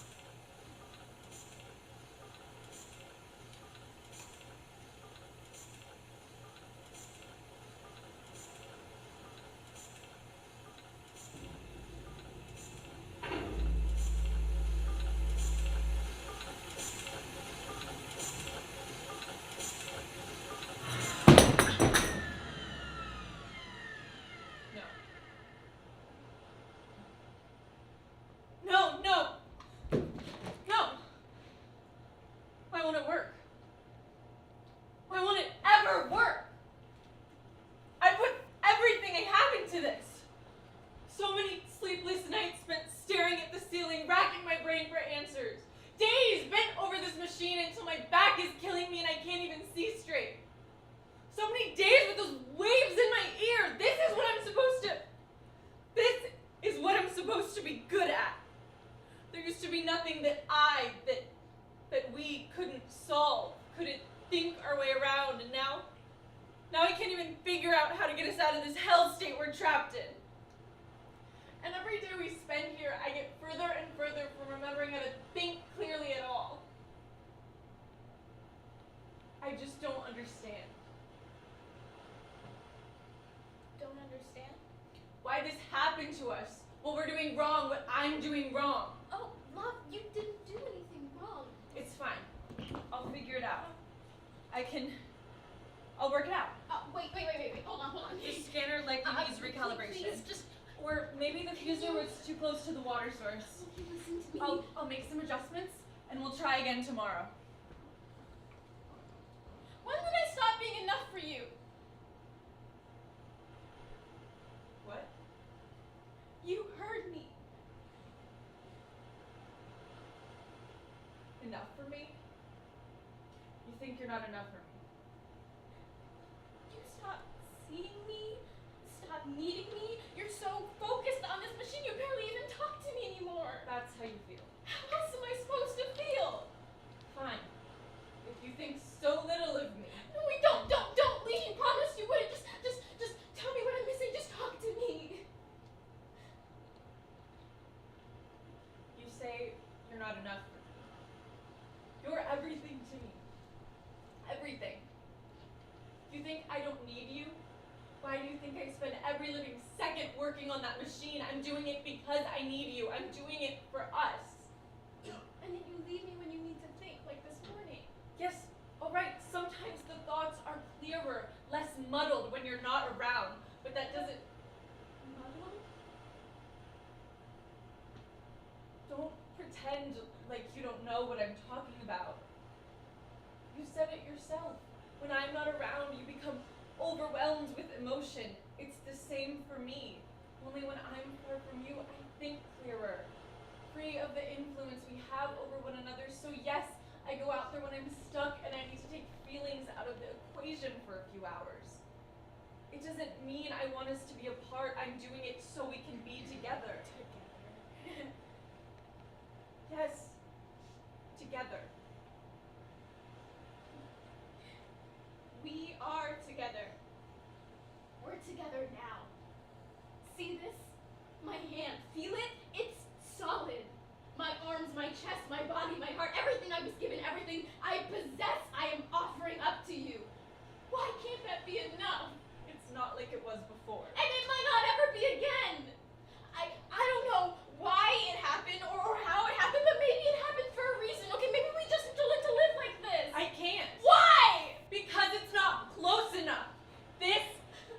No. No! Why won't it work? Why won't it ever work? I put everything I have into this. So many sleepless nights spent staring at the ceiling, racking my brain for answers. Days bent over this machine until my back is killing me and I can't even see straight. So many days with those waves in my ear. This is what I'm supposed to be good at. There used to be nothing that we couldn't solve, couldn't think our way around, and now I can't even figure out how to get us out of this hell state we're trapped in. And every day we spend here, I get further and further from remembering how to think clearly at all. I just don't understand. Don't understand? Why this happened to us, what we're doing wrong, what I'm doing wrong. Oh, love, you didn't do anything wrong. It's fine. I'll figure it out. I'll work it out. Wait. Hold on. The scanner likely needs Please, recalibration. just Or maybe the fuser was too close to the water source. Will you listen to me? I'll make some adjustments and we'll try again tomorrow. When did I stop being enough for you? What? You heard me. Enough for me? You think you're not enough for me? You stop seeing me, stop needing me. You're so focused on this machine, you barely even talk to me anymore. That's how you feel. How else am I supposed to feel? Fine. If you think so little of me. No, wait, don't leave. You promised you wouldn't. Just tell me what I'm missing. Just talk to me. You say you're not enough for me. You're everything to me. Everything. You think I don't need you? Why do you think I spend every living second working on that machine? I'm doing it because I need you. I'm doing it for us. And then you leave me when you need to think, like this morning. Yes, alright, sometimes the thoughts are clearer, less muddled when you're not around, but that doesn't. Muddled? Don't pretend like you don't know what I'm talking about. You said it yourself. When I'm not around, you become overwhelmed with emotion. It's the same for me. Only when I'm far from you, I think clearer, free of the influence we have over one another. So yes, I go out there when I'm stuck and I need to take feelings out of the equation for a few hours. It doesn't mean I want us to be apart. I'm doing it so we can be together. Yes, together. We are together. We're together now. See this? My hand. Feel it? It's solid. My arms, my chest, my body, my heart, everything I was given, everything I possess, I am offering up to you. Why can't that be enough? It's not like it was before. And it might not ever be again. I don't know why it happened or how it happened, but maybe it happened for a reason. Okay, maybe we just have to learn to live like this. I can't. Why? Because it's not close enough. This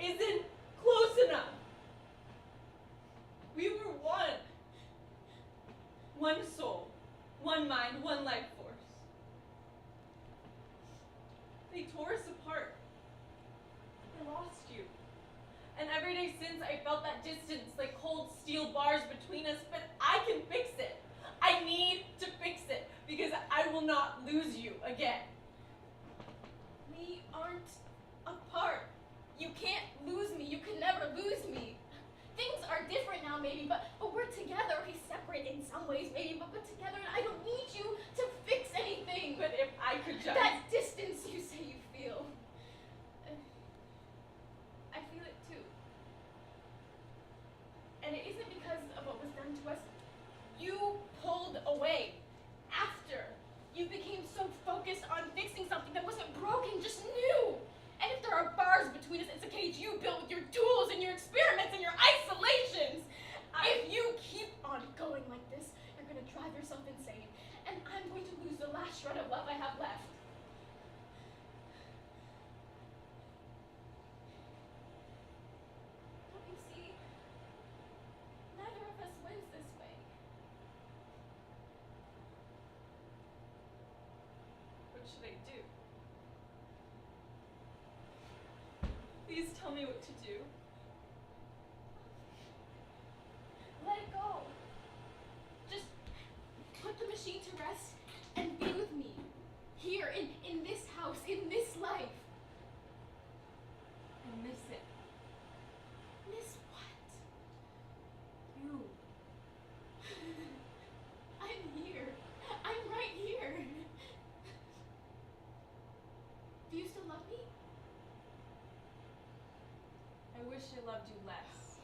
isn't close enough. We were one. One soul, one mind, one life force. They tore us apart. I lost you. And every day since, I felt that distance, like cold steel bars between us, but I can fix it. I need to fix it, because I will not lose you again. We aren't apart. You can't lose me. You can never lose me. Things are different now, maybe, but we're together. We separate in some ways, maybe, but together, and I don't need you to fix anything. But if I could just... That distance you say you feel. I feel it too. And it isn't because of what was done to us. You pulled away after. You became so focused on fixing something that wasn't broken, just new. And if there are bars between us, it's a cage you built with your tools and your experiments and your isolations. If you keep on going like this, you're going to drive yourself insane. And I'm going to lose the last shred of love I have left. Don't you see? Neither of us wins this way. What should I do? Please tell me what to do. Let it go. Just put the machine to rest and be with me. Here, in this house, in this life. I miss it. Miss what? You. I'm here. I'm right here. Do you still love me? I wish I loved you less.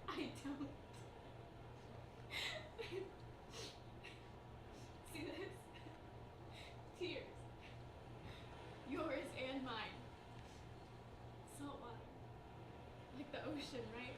I don't. See this? Tears. Yours and mine. Salt water. Like the ocean, right?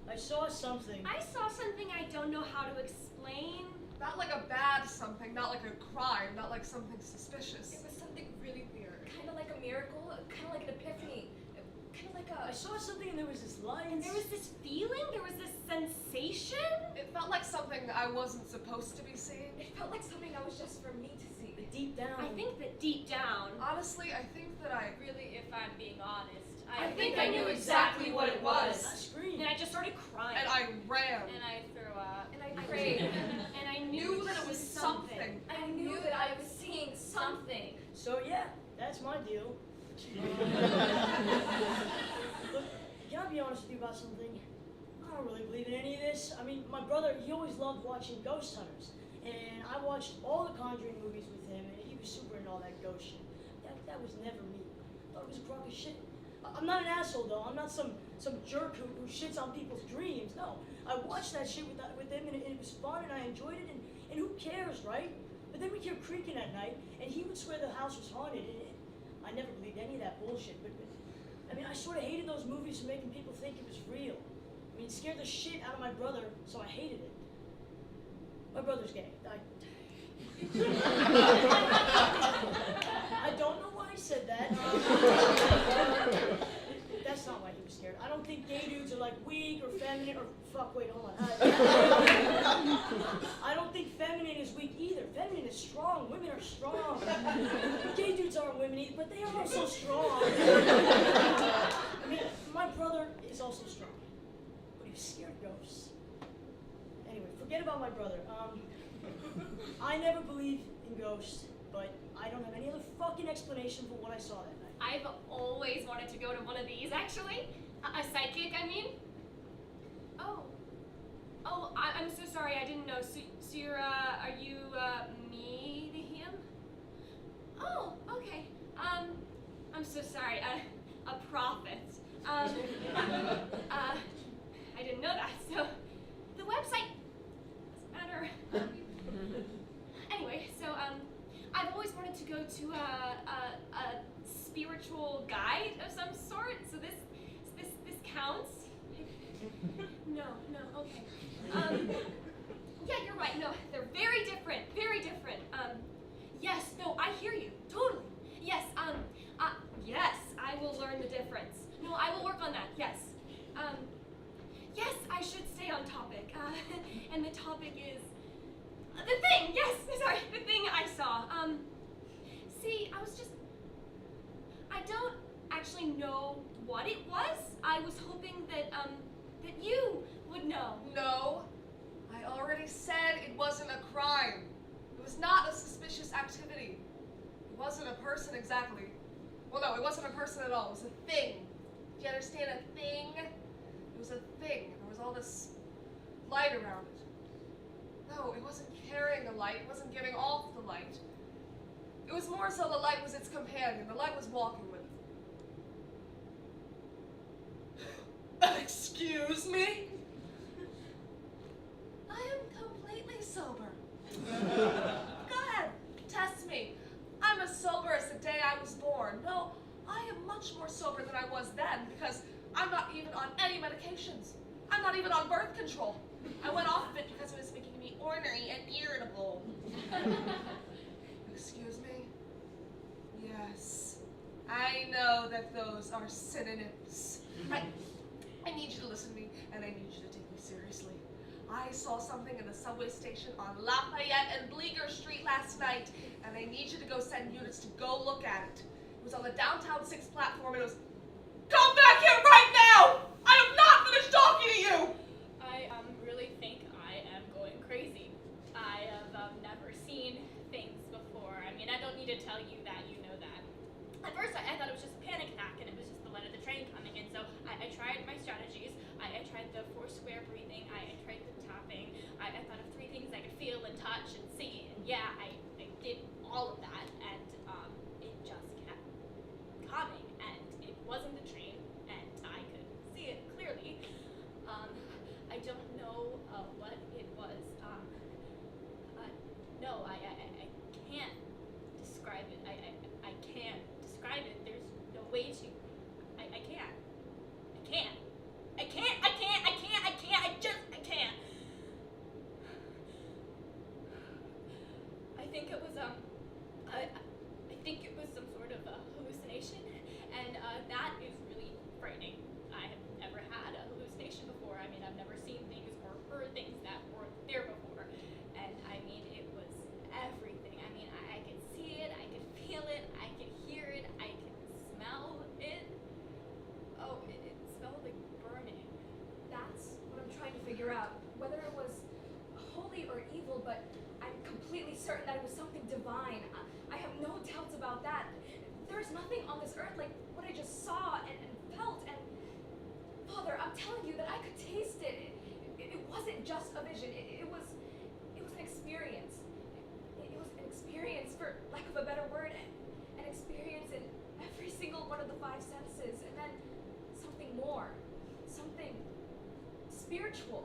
I saw something. I saw something I don't know how to explain. Not like a bad something, not like a crime, not like something suspicious. It was something really weird. Kind of like a miracle, kind of like an epiphany. Kind of like a... I saw something and there was this light. And there was this feeling, there was this sensation. It felt like something I wasn't supposed to be seeing. It felt like something that was just for me to see. But deep down. I think that deep down. Honestly, I think that I... Really, if I'm being honest, I think I knew exactly what it was. I screamed. And I just started crying. And I ran. and I threw up. And I prayed. And I Knew that it was something. I knew that I was seeing something. So yeah, that's my deal. Look, can I be honest with you about something? I don't really believe in any of this. I mean, my brother, he always loved watching Ghost Hunters. And I watched all the Conjuring movies with him, and he was super into all that ghost shit. That was never me. I thought it was a crock of shit. I'm not an asshole, though. I'm not some jerk who shits on people's dreams. No, I watched that shit with him, and it was fun, and I enjoyed it, and who cares, right? But then we'd hear creaking at night, and he would swear the house was haunted, and I never believed any of that bullshit, but I mean, I sort of hated those movies for making people think it was real. I mean, it scared the shit out of my brother, so I hated it. My brother's gay. I don't know why I said that. That's not why he was scared. I don't think gay dudes are like weak or feminine or wait, hold on. I don't think feminine is weak either. Feminine is strong. Women are strong. Gay dudes aren't women either, but they are also strong. I mean, my brother is also strong, but he was scared of ghosts. Anyway, forget about my brother. I never believed in ghosts, but I don't have any other fucking explanation for what I saw that night. I've always wanted to go to one of these, actually. A psychic, I mean. Oh, I'm so sorry, I didn't know. So you're, are you, me to him? Oh, okay. I'm so sorry, a prophet. I didn't know that, so the website doesn't matter. Anyway, so, I've always wanted to go to a spiritual guide of some sort, so this counts. No, okay. Yeah, you're right, no, they're very different, yes, no, I hear you, totally. Yes, yes, I will learn the difference. No, I will work on that, yes. Yes, I should stay on topic, and the topic is, the thing, yes, sorry, the thing I saw. See, I don't actually know what it was. I was hoping that, that you would know. No, I already said it wasn't a crime. It was not a suspicious activity. It wasn't a person exactly. Well, no, it wasn't a person at all. It was a thing. Do you understand? A thing? It was a thing. There was all this light around it. No, it wasn't carrying the light. It wasn't giving off the light. It was more so the light was its companion. The light was walking with it. Excuse me? I am completely sober. Go ahead, test me. I'm as sober as the day I was born. No, I am much more sober than I was then because I'm not even on any medications. I'm not even on birth control. I went off of it because it was making me ornery and irritable. Excuse me? Yes. I know that those are synonyms. I need you to listen to me, and I need you to take me seriously. I saw something in the subway station on Lafayette and Bleecker Street last night, and I need you to go send units to go look at it. It was on the Downtown 6 platform, and it was... Come back here right now! I am not finished talking to you! I really think I am going crazy. I have never seen things before. I mean, I don't need to tell you that, you know that. At first, I thought it was just a panic attack, and it was just the light of the train coming, and so I tried my strategies. I tried the 4 square breathing, I tried the tapping, I thought of 3 things I could feel and touch and see, and yeah, I did all of that, and it just kept coming, and it wasn't the train, and I could see it clearly. I don't know what it was. No, I can't describe it. I can't describe it. There's no way to. I can't. figure out whether it was holy or evil, but I'm completely certain that it was something divine. I have no doubts about that. There is nothing on this earth like what I just saw and felt, and Father, I'm telling you that I could taste it. It wasn't just a vision. It was an experience. It was an experience, for lack of a better word, an experience in every single one of the five senses, and then something more, something spiritual.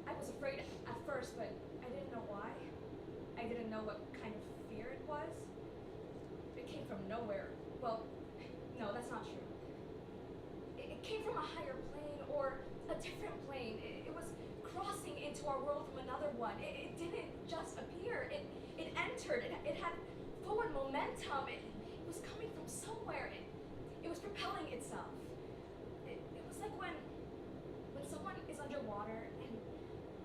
I was afraid at first, but I didn't know why. I didn't know what kind of fear it was. It came from nowhere. Well, no, that's not true. It came from a higher plane or a different plane. It was crossing into our world from another one. It didn't just appear. It entered. It had forward momentum. It was coming from somewhere. It was propelling itself. It was like when someone is underwater and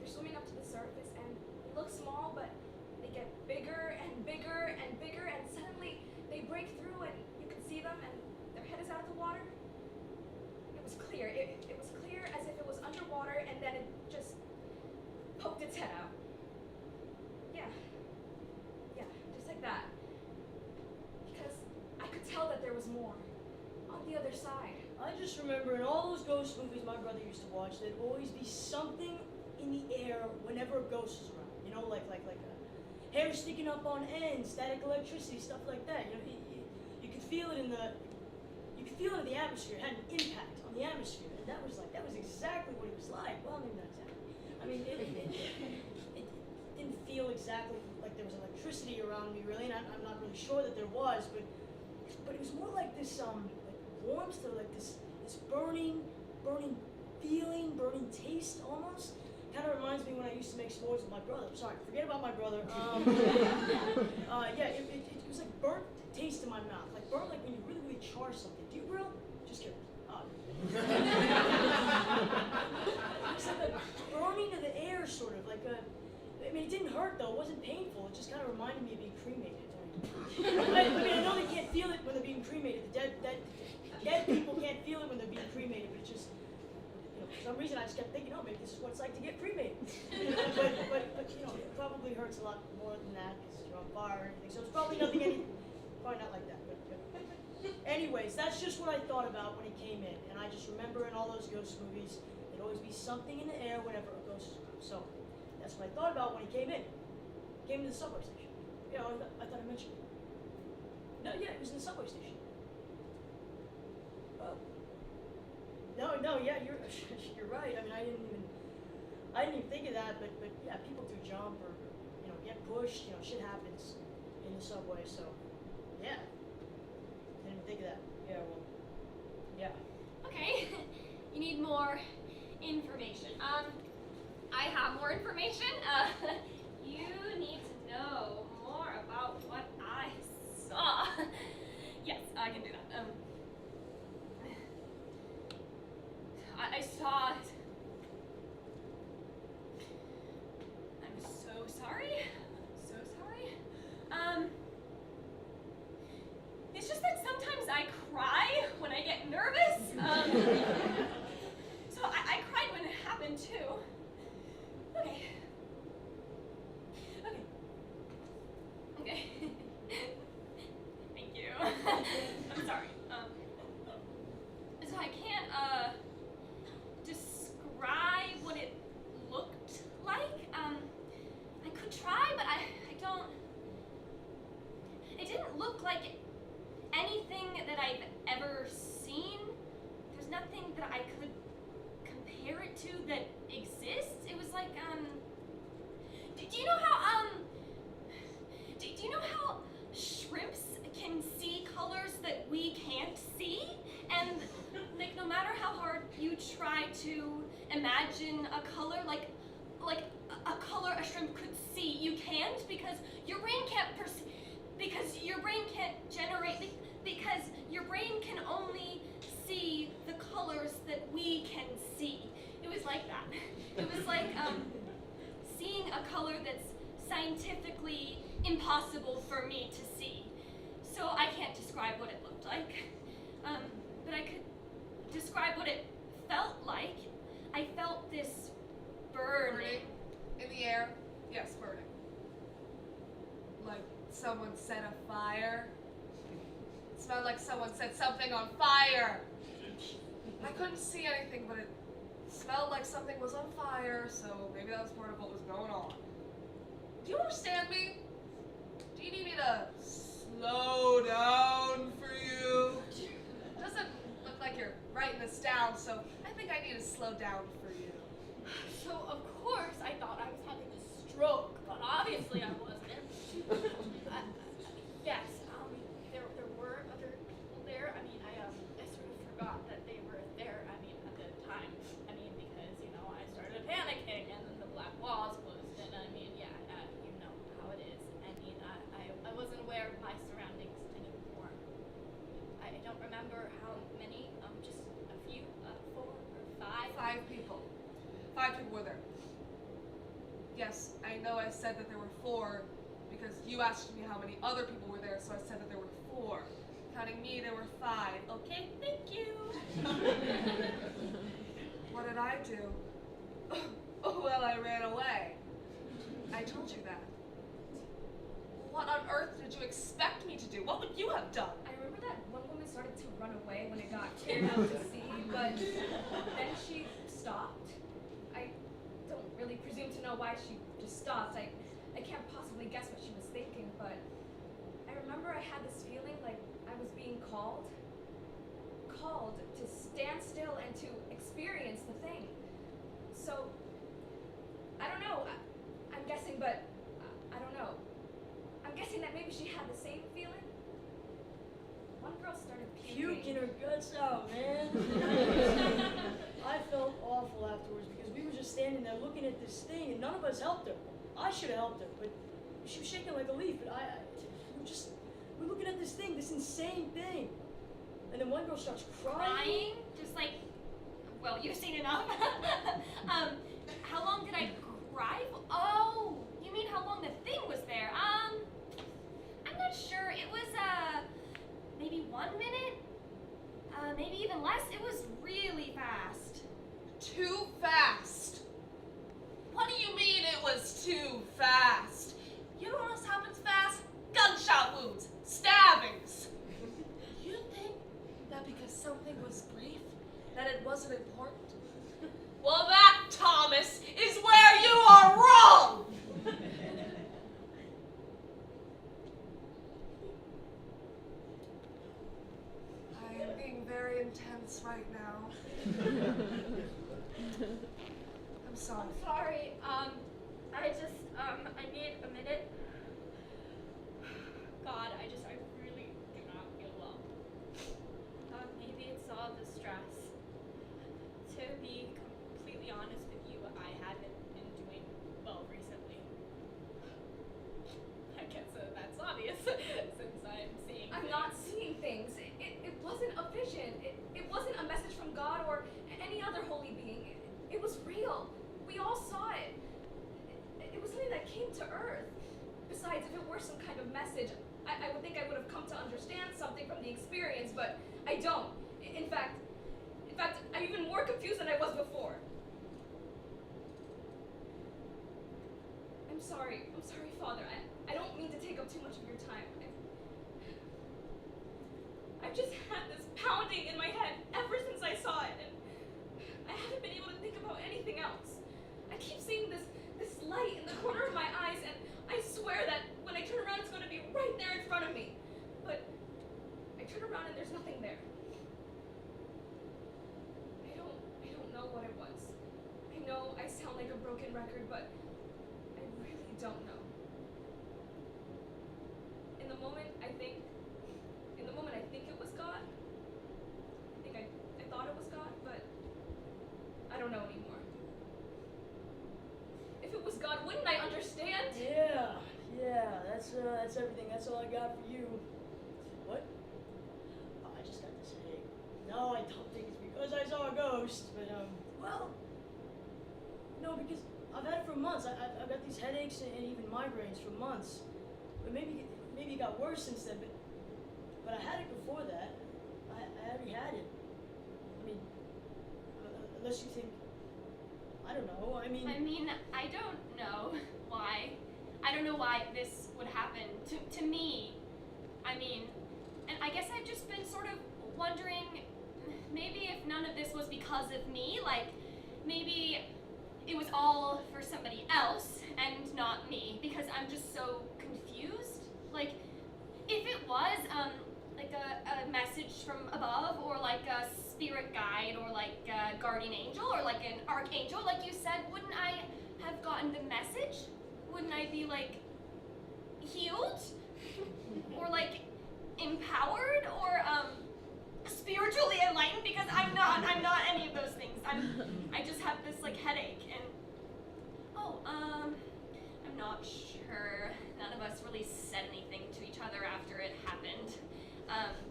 they're swimming up to the surface and they look small, but they get bigger and bigger and bigger, and suddenly they break through and you can see them and their head is out of the water. It was clear. It was clear as if it was underwater, and then it just poked its head out. Yeah, just like that. Because I could tell that there was more on the other side. I just remember in all those ghost movies my brother used to watch, there'd always be something in the air whenever a ghost was around. You know, like a hair sticking up on end, static electricity, stuff like that. You know, you could feel it in the atmosphere. It had an impact on the atmosphere, and that was exactly what it was like. Well, maybe not exactly. I mean, it didn't feel exactly like there was electricity around me, really, and I'm not really sure that there was, but it was more like this like warmth, or like this burning feeling, burning taste almost. Kind of reminds me when I used to make s'mores with my brother. Sorry, forget about my brother. Yeah, it was like burnt taste in my mouth, like burnt like when you really, really char something. Do you grill? Just kidding. It was like a burning of the air, sort of like a. I mean, it didn't hurt though. It wasn't painful. It just kind of reminded me of being cremated. I mean, I know they can't feel it when they're being cremated. The dead people can't feel it when they're being cremated, but it's just. For some reason, I just kept thinking, oh, maybe this is what it's like to get cremated. but you know, it probably hurts a lot more than that because you're on fire or anything. So it's probably probably not like that. But anyways, that's just what I thought about when he came in. And I just remember in all those ghost movies, there'd always be something in the air whenever a ghost is around. So that's what I thought about when he came in. He came to the subway station. You know, I thought I mentioned it. No, yeah, it was in the subway station. No, yeah, you're right. I mean, I didn't even think of that, but yeah, people do jump or get pushed. You know, shit happens in the subway. So yeah, didn't even think of that. Yeah, well, yeah. Okay, you need more information. I have more information. You need to know more about what I saw. Yes, I can do that. I saw it. I'm so sorry. So sorry. It's just that sometimes I cry when I get nervous. So I cried when it happened too. Okay. Thank you. I'm sorry. So I can't, describe what it looked like. I could try, but I don't. It didn't look like anything that I've ever seen. There's nothing that I could compare it to that exists. It was like, do you know how, do you know how shrimps can see colors that we can't see? And like, no matter how hard you try to imagine a color, like a color a shrimp could see, you can't, because your brain can't because your brain can't generate, because your brain can only see the colors that we can see. It was like that. It was like seeing a color that's scientifically impossible for me to see. So I can't describe what it looked like. But I could describe what it felt like. I felt this burning. In the air? Yes, burning. Like someone set a fire? It smelled like someone set something on fire. I couldn't see anything, but it smelled like something was on fire, so maybe that was part of what was going on. Do you understand me? Do you need me to slow down for you? Doesn't look like you're writing this down, so I think I need to slow down for you. So of course I thought I was having a stroke, but obviously I wasn't. Yes, there were other people there. I mean, I sort of forgot that they were there. I mean, at the time. I mean, because I started panicking, and then the black walls closed, and I mean, yeah, you know how it is. I mean, I wasn't aware of my surroundings anymore. I don't remember how many. Just a few, 4 or 5. 5 people. 5 people were there. Yes, I know I said that there were 4 because you asked me how many other people were there, so I said that there were 4. Counting me, there were 5. Okay, thank you. What did I do? Oh, well, I ran away. I told you that. What on earth did you expect me to do? What would you have done? I remember that one woman started to run away when it got carried out to sea, but then she stopped. I don't really presume to know why she just stopped. I can't possibly guess what she was thinking, but I remember I had this feeling like I was being called to stand still and to experience the thing. So, I don't know. I'm guessing, but I don't know. I'm guessing that maybe she had the same feeling. One girl started puking. Puking her guts out, man. I felt awful afterwards because we were just standing there looking at this thing and none of us helped her. I should have helped her, but she was shaking like a leaf. But we're looking at this thing, this insane thing. And then one girl starts crying. Just like, well, you've seen enough. How long did I cry? Oh, you mean how long the thing was there? I'm not sure. It was, maybe 1 minute? Maybe even less. It was really fast. Too fast? What do you mean it was too fast? You know what else happens fast? Gunshot wounds, stabbings. You think that because something was brief, that it wasn't important? Well, that, Thomas, is where you are wrong! I am being very intense right now. I'm sorry. I'm sorry. I need a minute. God, I really do not feel well. Maybe it's all the stress. To be completely honest with you, I haven't been doing well recently. I guess that's obvious, since I'm seeing I'm things. not seeing things. It wasn't a vision. It wasn't a message from God or any other holy being. It was real. We all saw it. It was something that came to earth. Besides, if it were some kind of message, I would think I would have come to understand something from the experience, but I don't. In fact, I'm even more confused than I was before. I'm sorry, Father. I don't mean to take up too much of your time. I've just had this pounding in my head ever since I saw it, and I haven't been able to think about anything else. I keep seeing this light in the corner of my eyes, and I swear that when I turn around, it's going to be right there in front of me. But I turn around and there's nothing there. I don't know what it was. I know I sound like a broken record, but I really don't know. In the moment I think it was God. I thought it was God, but I don't know anymore. If it was God, wouldn't I understand? Yeah, that's everything. That's all I got for you. What? Oh, I just got this headache. No, I don't think it's because I saw a ghost, but well, no, because I've had it for months. I've got these headaches and even migraines for months. But maybe it got worse since then. But I had it before that. I already had it. I mean, unless you think don't know. I mean, I don't know why. I don't know why this would happen to me. I mean, and I guess I've just been sort of wondering, maybe if none of this was because of me, like, maybe it was all for somebody else and not me, because I'm just so confused. Like, if it was, like a message from above, or like a spirit guide, or like a guardian angel, or like an archangel, like you said, wouldn't I have gotten the message? Wouldn't I be, like, healed? Or, like, empowered? Or, spiritually enlightened? Because I'm not any of those things. I just have this, like, headache, and, I'm not sure. None of us really said anything to each other after it happened.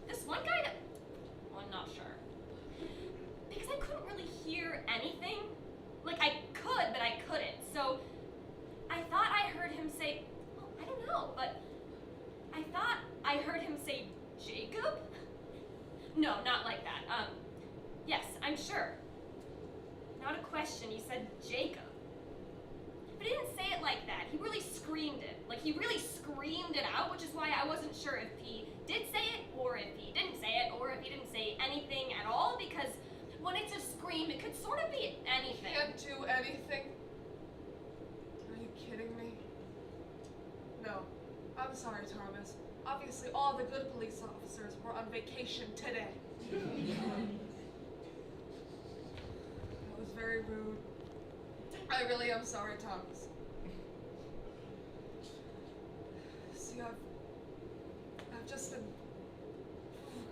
This one guy, well, I'm not sure. Because I couldn't really hear anything. Like, I could, but I couldn't. So, I thought I heard him say, well, I don't know, but I thought I heard him say Jacob? No, not like that. Yes, I'm sure. Not a question, he said Jacob. But he didn't say it like that. He really screamed it. Like, he really screamed it out, which is why I wasn't sure if he did say it, or if he didn't say it, or if he didn't say anything at all, because when it's a scream, it could sort of be anything. Can't do anything? Are you kidding me? No. I'm sorry, Thomas. Obviously, all the good police officers were on vacation today. That was very rude. I really am sorry, Thomas. See, I've just been...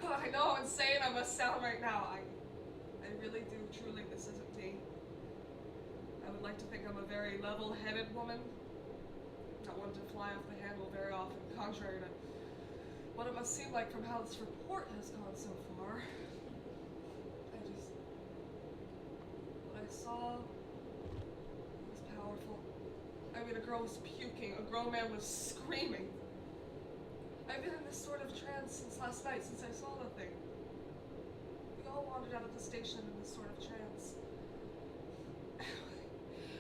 I know how insane I must sound right now. I really do, truly, this isn't me. I would like to think I'm a very level-headed woman. Not one to fly off the handle very often, contrary to what it must seem like from how this report has gone so far. What I saw was powerful. I mean, a girl was puking, a grown man was screaming. I've been in this sort of trance since last night, since I saw the thing. We all wandered out of the station in this sort of trance.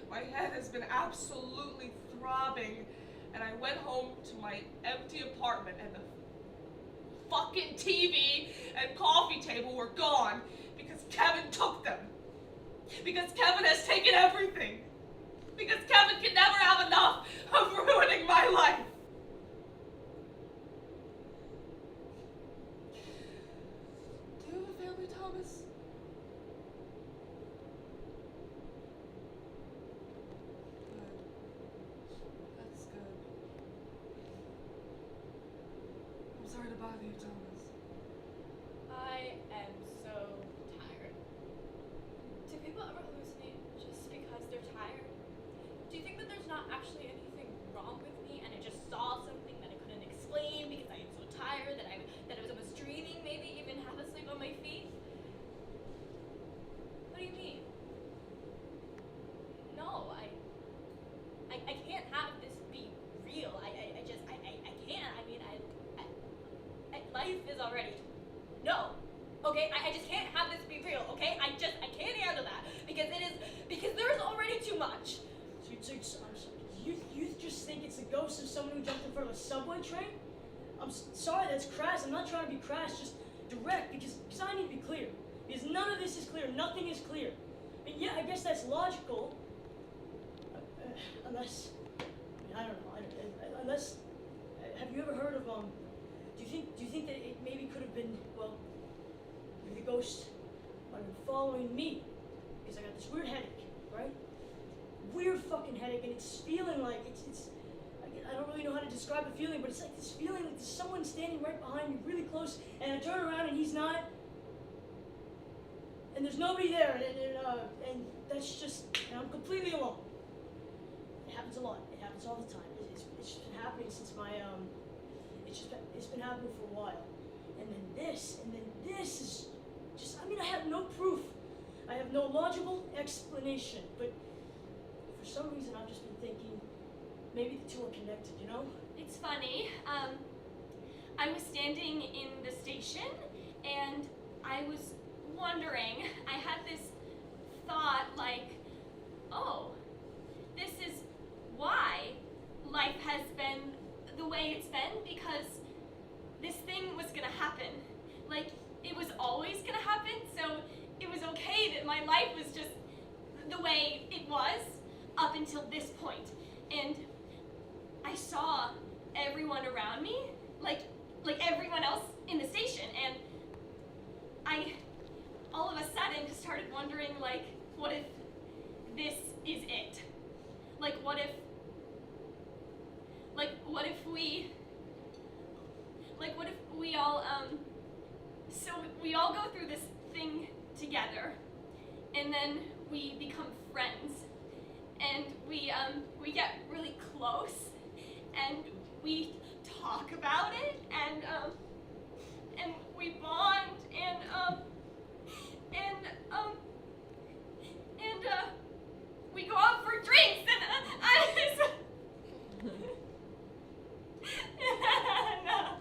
My head has been absolutely throbbing, and I went home to my empty apartment, and the fucking TV and coffee table were gone because Kevin took them. Because Kevin has taken everything. Because Kevin can never have enough of ruining my life. Do you have a family, Thomas? That's good. I'm sorry to bother you, Thomas. I am so tired. Do people ever hallucinate just because they're tired? Do you think that there's not actually anything wrong with me and I just saw something that I couldn't explain because I am so tired that I was dreaming, maybe even half asleep on my feet? What do you mean? No, I can't have this be real. I can't. I mean, life is already, no. Okay, I just can't have this be real, okay? I can't handle that because there is already too much. So I'm sorry, you just think it's the ghost of someone who jumped in front of a subway train? I'm sorry, that's crass. I'm not trying to be crass, just direct, because I need to be clear. Because none of this is clear. Nothing is clear. I mean, yeah, I guess that's logical. Unless, I don't know. Unless, have you ever heard of do you think that it maybe could have been, well, maybe the ghost might have been following me because I got this weird headache, right? Weird fucking headache, and it's feeling like it's I don't really know how to describe the feeling, but it's like this feeling like there's someone standing right behind me, really close, and I turn around and he's not, and there's nobody there, and that's just, and I'm completely alone. It happens a lot. It happens all the time. It's been happening since my it's been happening for a while, and then this is just, I mean, I have no proof. I have no logical explanation, but for some reason I've just been thinking maybe the two are connected, you know? It's funny. I was standing in the station and I was wondering, I had this thought like, oh, my life was just the way it was up until this point. And I saw everyone around me, like everyone else in the station, and I all of a sudden started wondering, like, what if this is it? Like, what if we all, so we all go through this thing together, and then we become friends, and we get really close, and we talk about it, and we bond, and we go out for drinks, and no.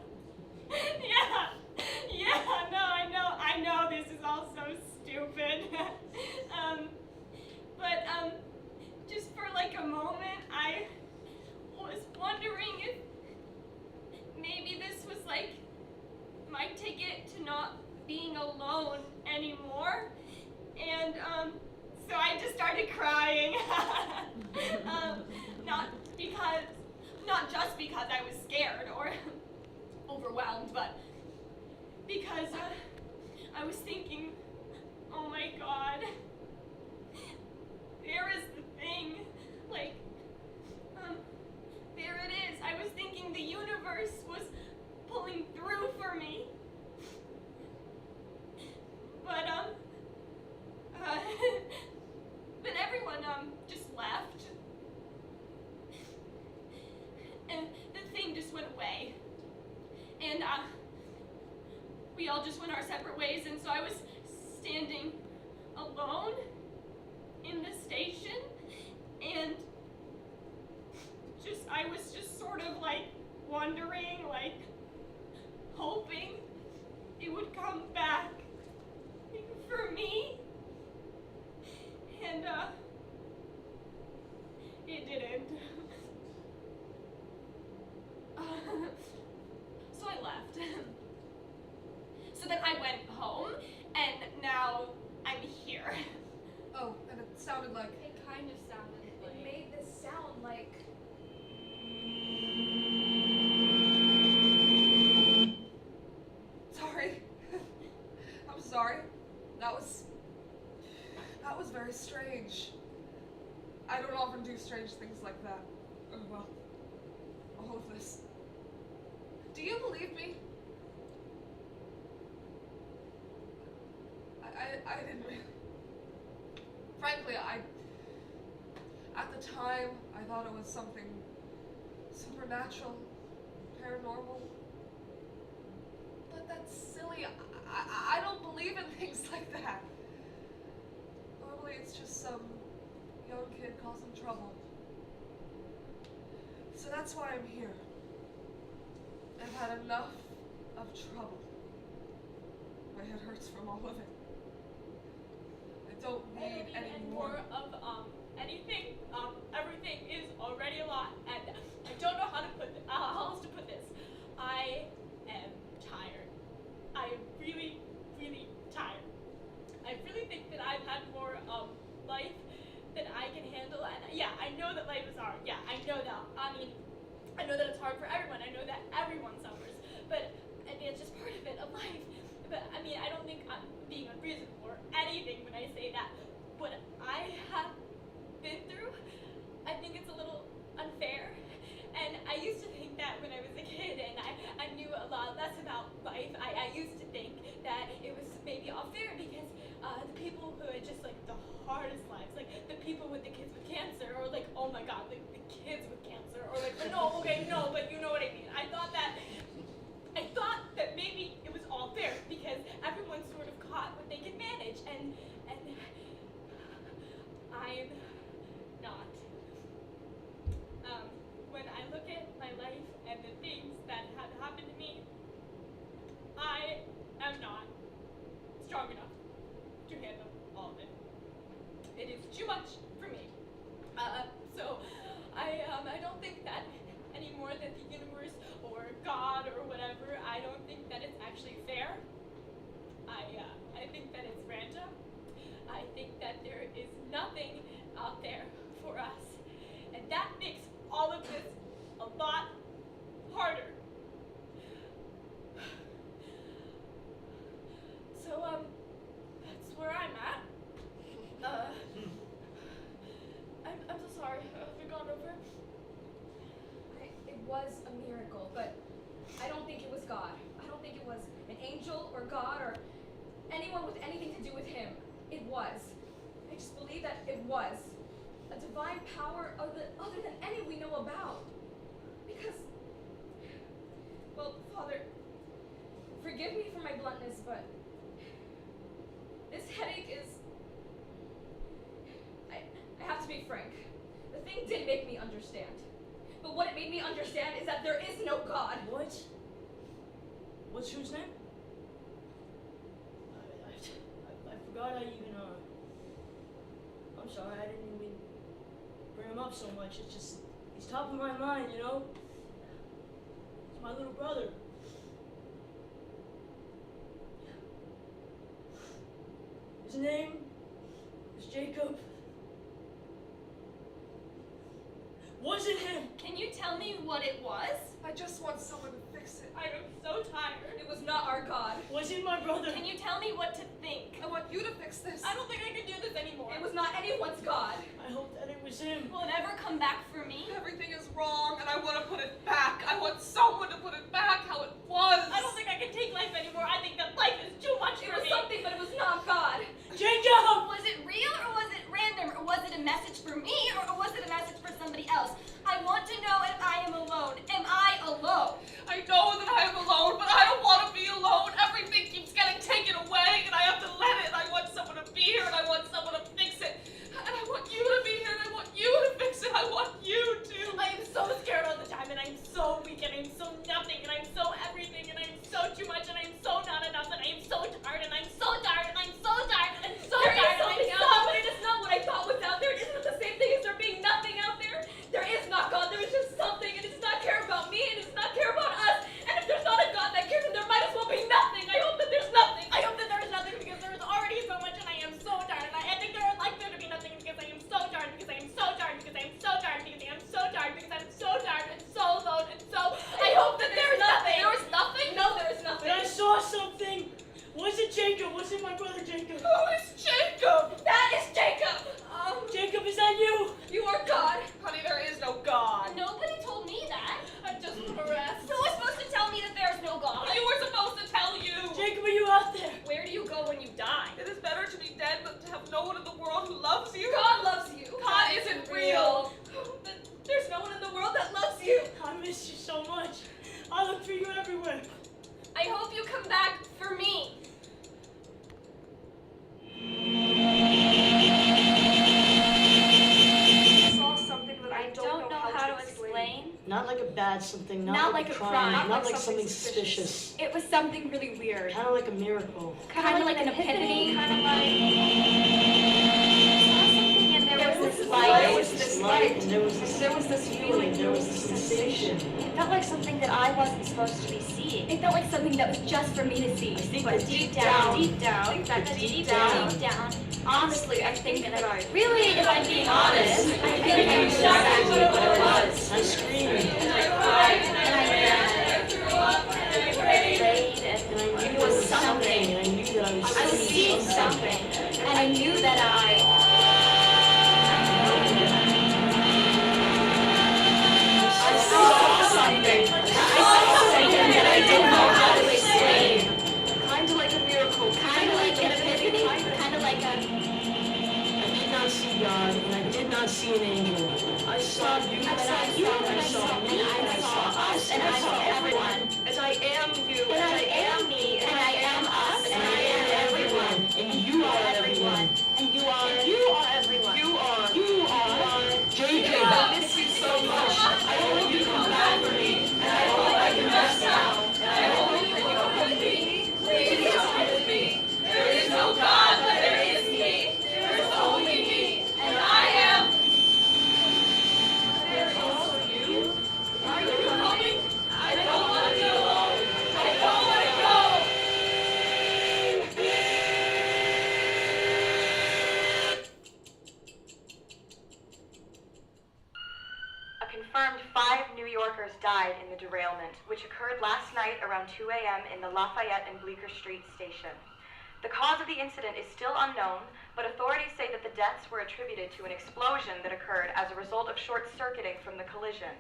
Yeah, no, I know this is all so stupid. But just for like a moment, I was wondering if maybe this was like my ticket to not being alone anymore. And so I just started crying. Not just because I was scared or overwhelmed, but because I was thinking, oh my God, there is the thing, like, there it is. I was thinking the universe was pulling through for me. But, then everyone, just left. And the thing just went away. And, we all just went our separate ways, and so I was standing alone in the station, and I was just sort of like wondering, like hoping it would come back for me, and it didn't. So I left. So then I went home, and now I'm here. Oh, and it sounded like... It kind of sounded like... It made this sound like... Sorry. I'm sorry. That was very strange. I don't often do strange things like that. Oh well. All of this. Do you believe me? I didn't really. Frankly, at the time, I thought it was something supernatural, paranormal. But that's silly. I don't believe in things like that. Normally, it's just some young kid causing trouble. So that's why I'm here. I've had enough of trouble. My head hurts from all of it. I don't need any more of anything. Everything is already a lot, and I don't know how else to put this. I am tired. I am really, really tired. I really think that I've had more life than I can handle, and yeah, I know that life is hard. Yeah, I know that. I mean, I know that it's hard for everyone. I know that everyone suffers, but I mean, it's just part of it, of life. But I mean, I don't think I'm being unreasonable or anything when I say that. What I have been through, I think it's a little unfair. And I used to think that when I was a kid and I knew a lot less about life, I used to think that it was maybe unfair because the people who had just like the hardest lives, like the people with the kids with cancer, or like, oh my God, like the kids with cancer, or like, no, okay, no, but you know what I mean. I thought that maybe it was all fair because everyone sort of caught what they could manage, and I'm not. When I look at my life and the things that have happened to me, I am not strong enough to handle all of it. It is too much for me. So I don't think that anymore that the universe or God or whatever, I don't think that it's actually fair. I think that it's random. I think that there is nothing out there for us. And that makes all of this a lot harder. So, that's where I'm at. I'm so sorry. Have you gone over? It was a miracle, but I don't think it was God. I don't think it was an angel or God or anyone with anything to do with him. It was. I just believe that it was a divine power other than any we know about. Because, well, Father, forgive me for my bluntness, but this headache is... I have to be frank. The thing did make me understand. But what it made me understand is that there is no God. What? What's whose name? I forgot I even, I'm sorry, I didn't even bring him up so much. It's just, he's top of my mind, you know? It's my little brother. His name is Jacob. Was it him? Can you tell me what it was? I just want someone to fix it. I am so tired. It was not our God. Was it my brother? Can you tell me what to think? I want you to fix this. I don't think I can do this anymore. It was not anyone's God. I hope that it was him. Will it ever come back for me? Everything is wrong, and I want to put it back. I want someone to put it back how it was. I don't think I can take life anymore. I think that life is too much It for was me. something, but it was not God. Jacob! Was it real or was it random? Or was it a message for me or was it a message for somebody else? I want to know if I am alone. Am I alone? I know that I am alone, but I don't want to be alone. Everything keeps getting taken away, and I have to let it. I want someone to be here, and I want someone to fix it. And I want you to be here, and I want you to fix it. I want you to. I am so scared all the time, and I'm so weak, and I'm so nothing, and I'm so everything, and I'm so too much, and I'm so not enough, and I am so tired, and I'm so tired, and I'm so tired, and so There is tired, and something I'm out so... there, but it is not what I thought was out there. Isn't it the same thing as there being nothing out there? There is not God. There is just something, and it does not care about me, and it does not care about us. And if there's not a God that cares, then there might as well be nothing. I hope that there's nothing. I hope that there is nothing because there is already so much, and I am so tired, and I think there would like there to be nothing because I am so tired, because I am so tired, because I am so tired, because I am so tired, because I'm so tired, and so alone, and so... I hope that there is nothing. There is nothing? No, there is nothing. But I saw something. Was it Jacob? Was it my brother Jacob? Who is Jacob? That is Jacob. Jacob, is that you? You are God. Honey, there is no God. Nobody told me that. I'm just harassed. Who was supposed to tell me that there's no God? You were supposed to tell you. Jacob, are you out there? Where do you go when you die? It is better to be dead than to have no one in the world who loves you. God loves you. God isn't real. There's no one in the world that loves you. I miss you so much. I look for you everywhere. I hope you come back for me. I saw something that I don't know how to explain. Not like a bad something, not, Not like, like a a crime, crime. not like something suspicious. It was something really weird. Kind of like a miracle. Kind of like an epiphany. Kind of like... something and there was this light. There was this light, and there was this feeling, there was this sensation. It felt like something that I wasn't supposed to be seeing. It felt like something that was just for me to see. I think But that deep down, honestly, I think that I really, if I'm being honest, I feel like I'm exactly what it was. I screamed. And I cried, and I ran, and I prayed, and I knew it was something. And I knew that I was seeing something, and I knew that I saw something. I saw something that I didn't know how to explain. Kind of like a miracle. Kind of like an epiphany, kind of like a... I did not see God, and I did not see an angel. I saw you, I saw you, and I saw me, and I saw us, and I saw everyone. As I am you, And I am me, and I am us, and I am everyone. and you are everyone. And you are everyone. You are Jacob. I miss you so much. I hope you come back for me, and I hope I can rest now. And I hope that you come with me. Please come with me. There is no God, but there is me. There is only me, and I am. There is also you. Are you coming? I don't want to be alone. I confirmed 5 New Yorkers died in the derailment, which occurred last night around 2 a.m. in the Lafayette and Bleecker Street station. The cause of the incident is still unknown, but authorities say that the deaths were attributed to an explosion that occurred as a result of short-circuiting from the collision.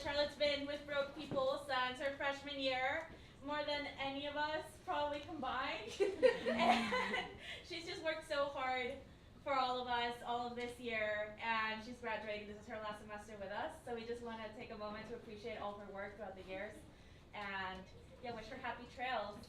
Charlotte's been with Broke People since her freshman year, more than any of us probably combined. And she's just worked so hard for all of us all of this year, and she's graduating. This is her last semester with us, so we just want to take a moment to appreciate all of her work throughout the years, and yeah, wish her happy trails.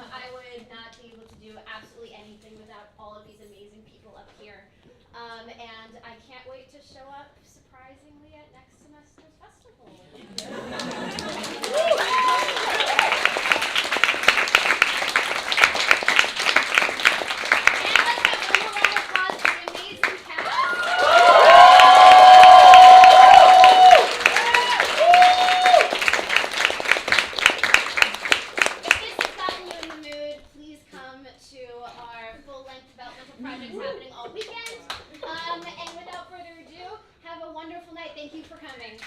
I would not be able to do absolutely anything without all of these amazing people up here. And I can't wait to show up surprisingly at next semester's festival. Projects happening all weekend. And without further ado, have a wonderful night. Thank you for coming.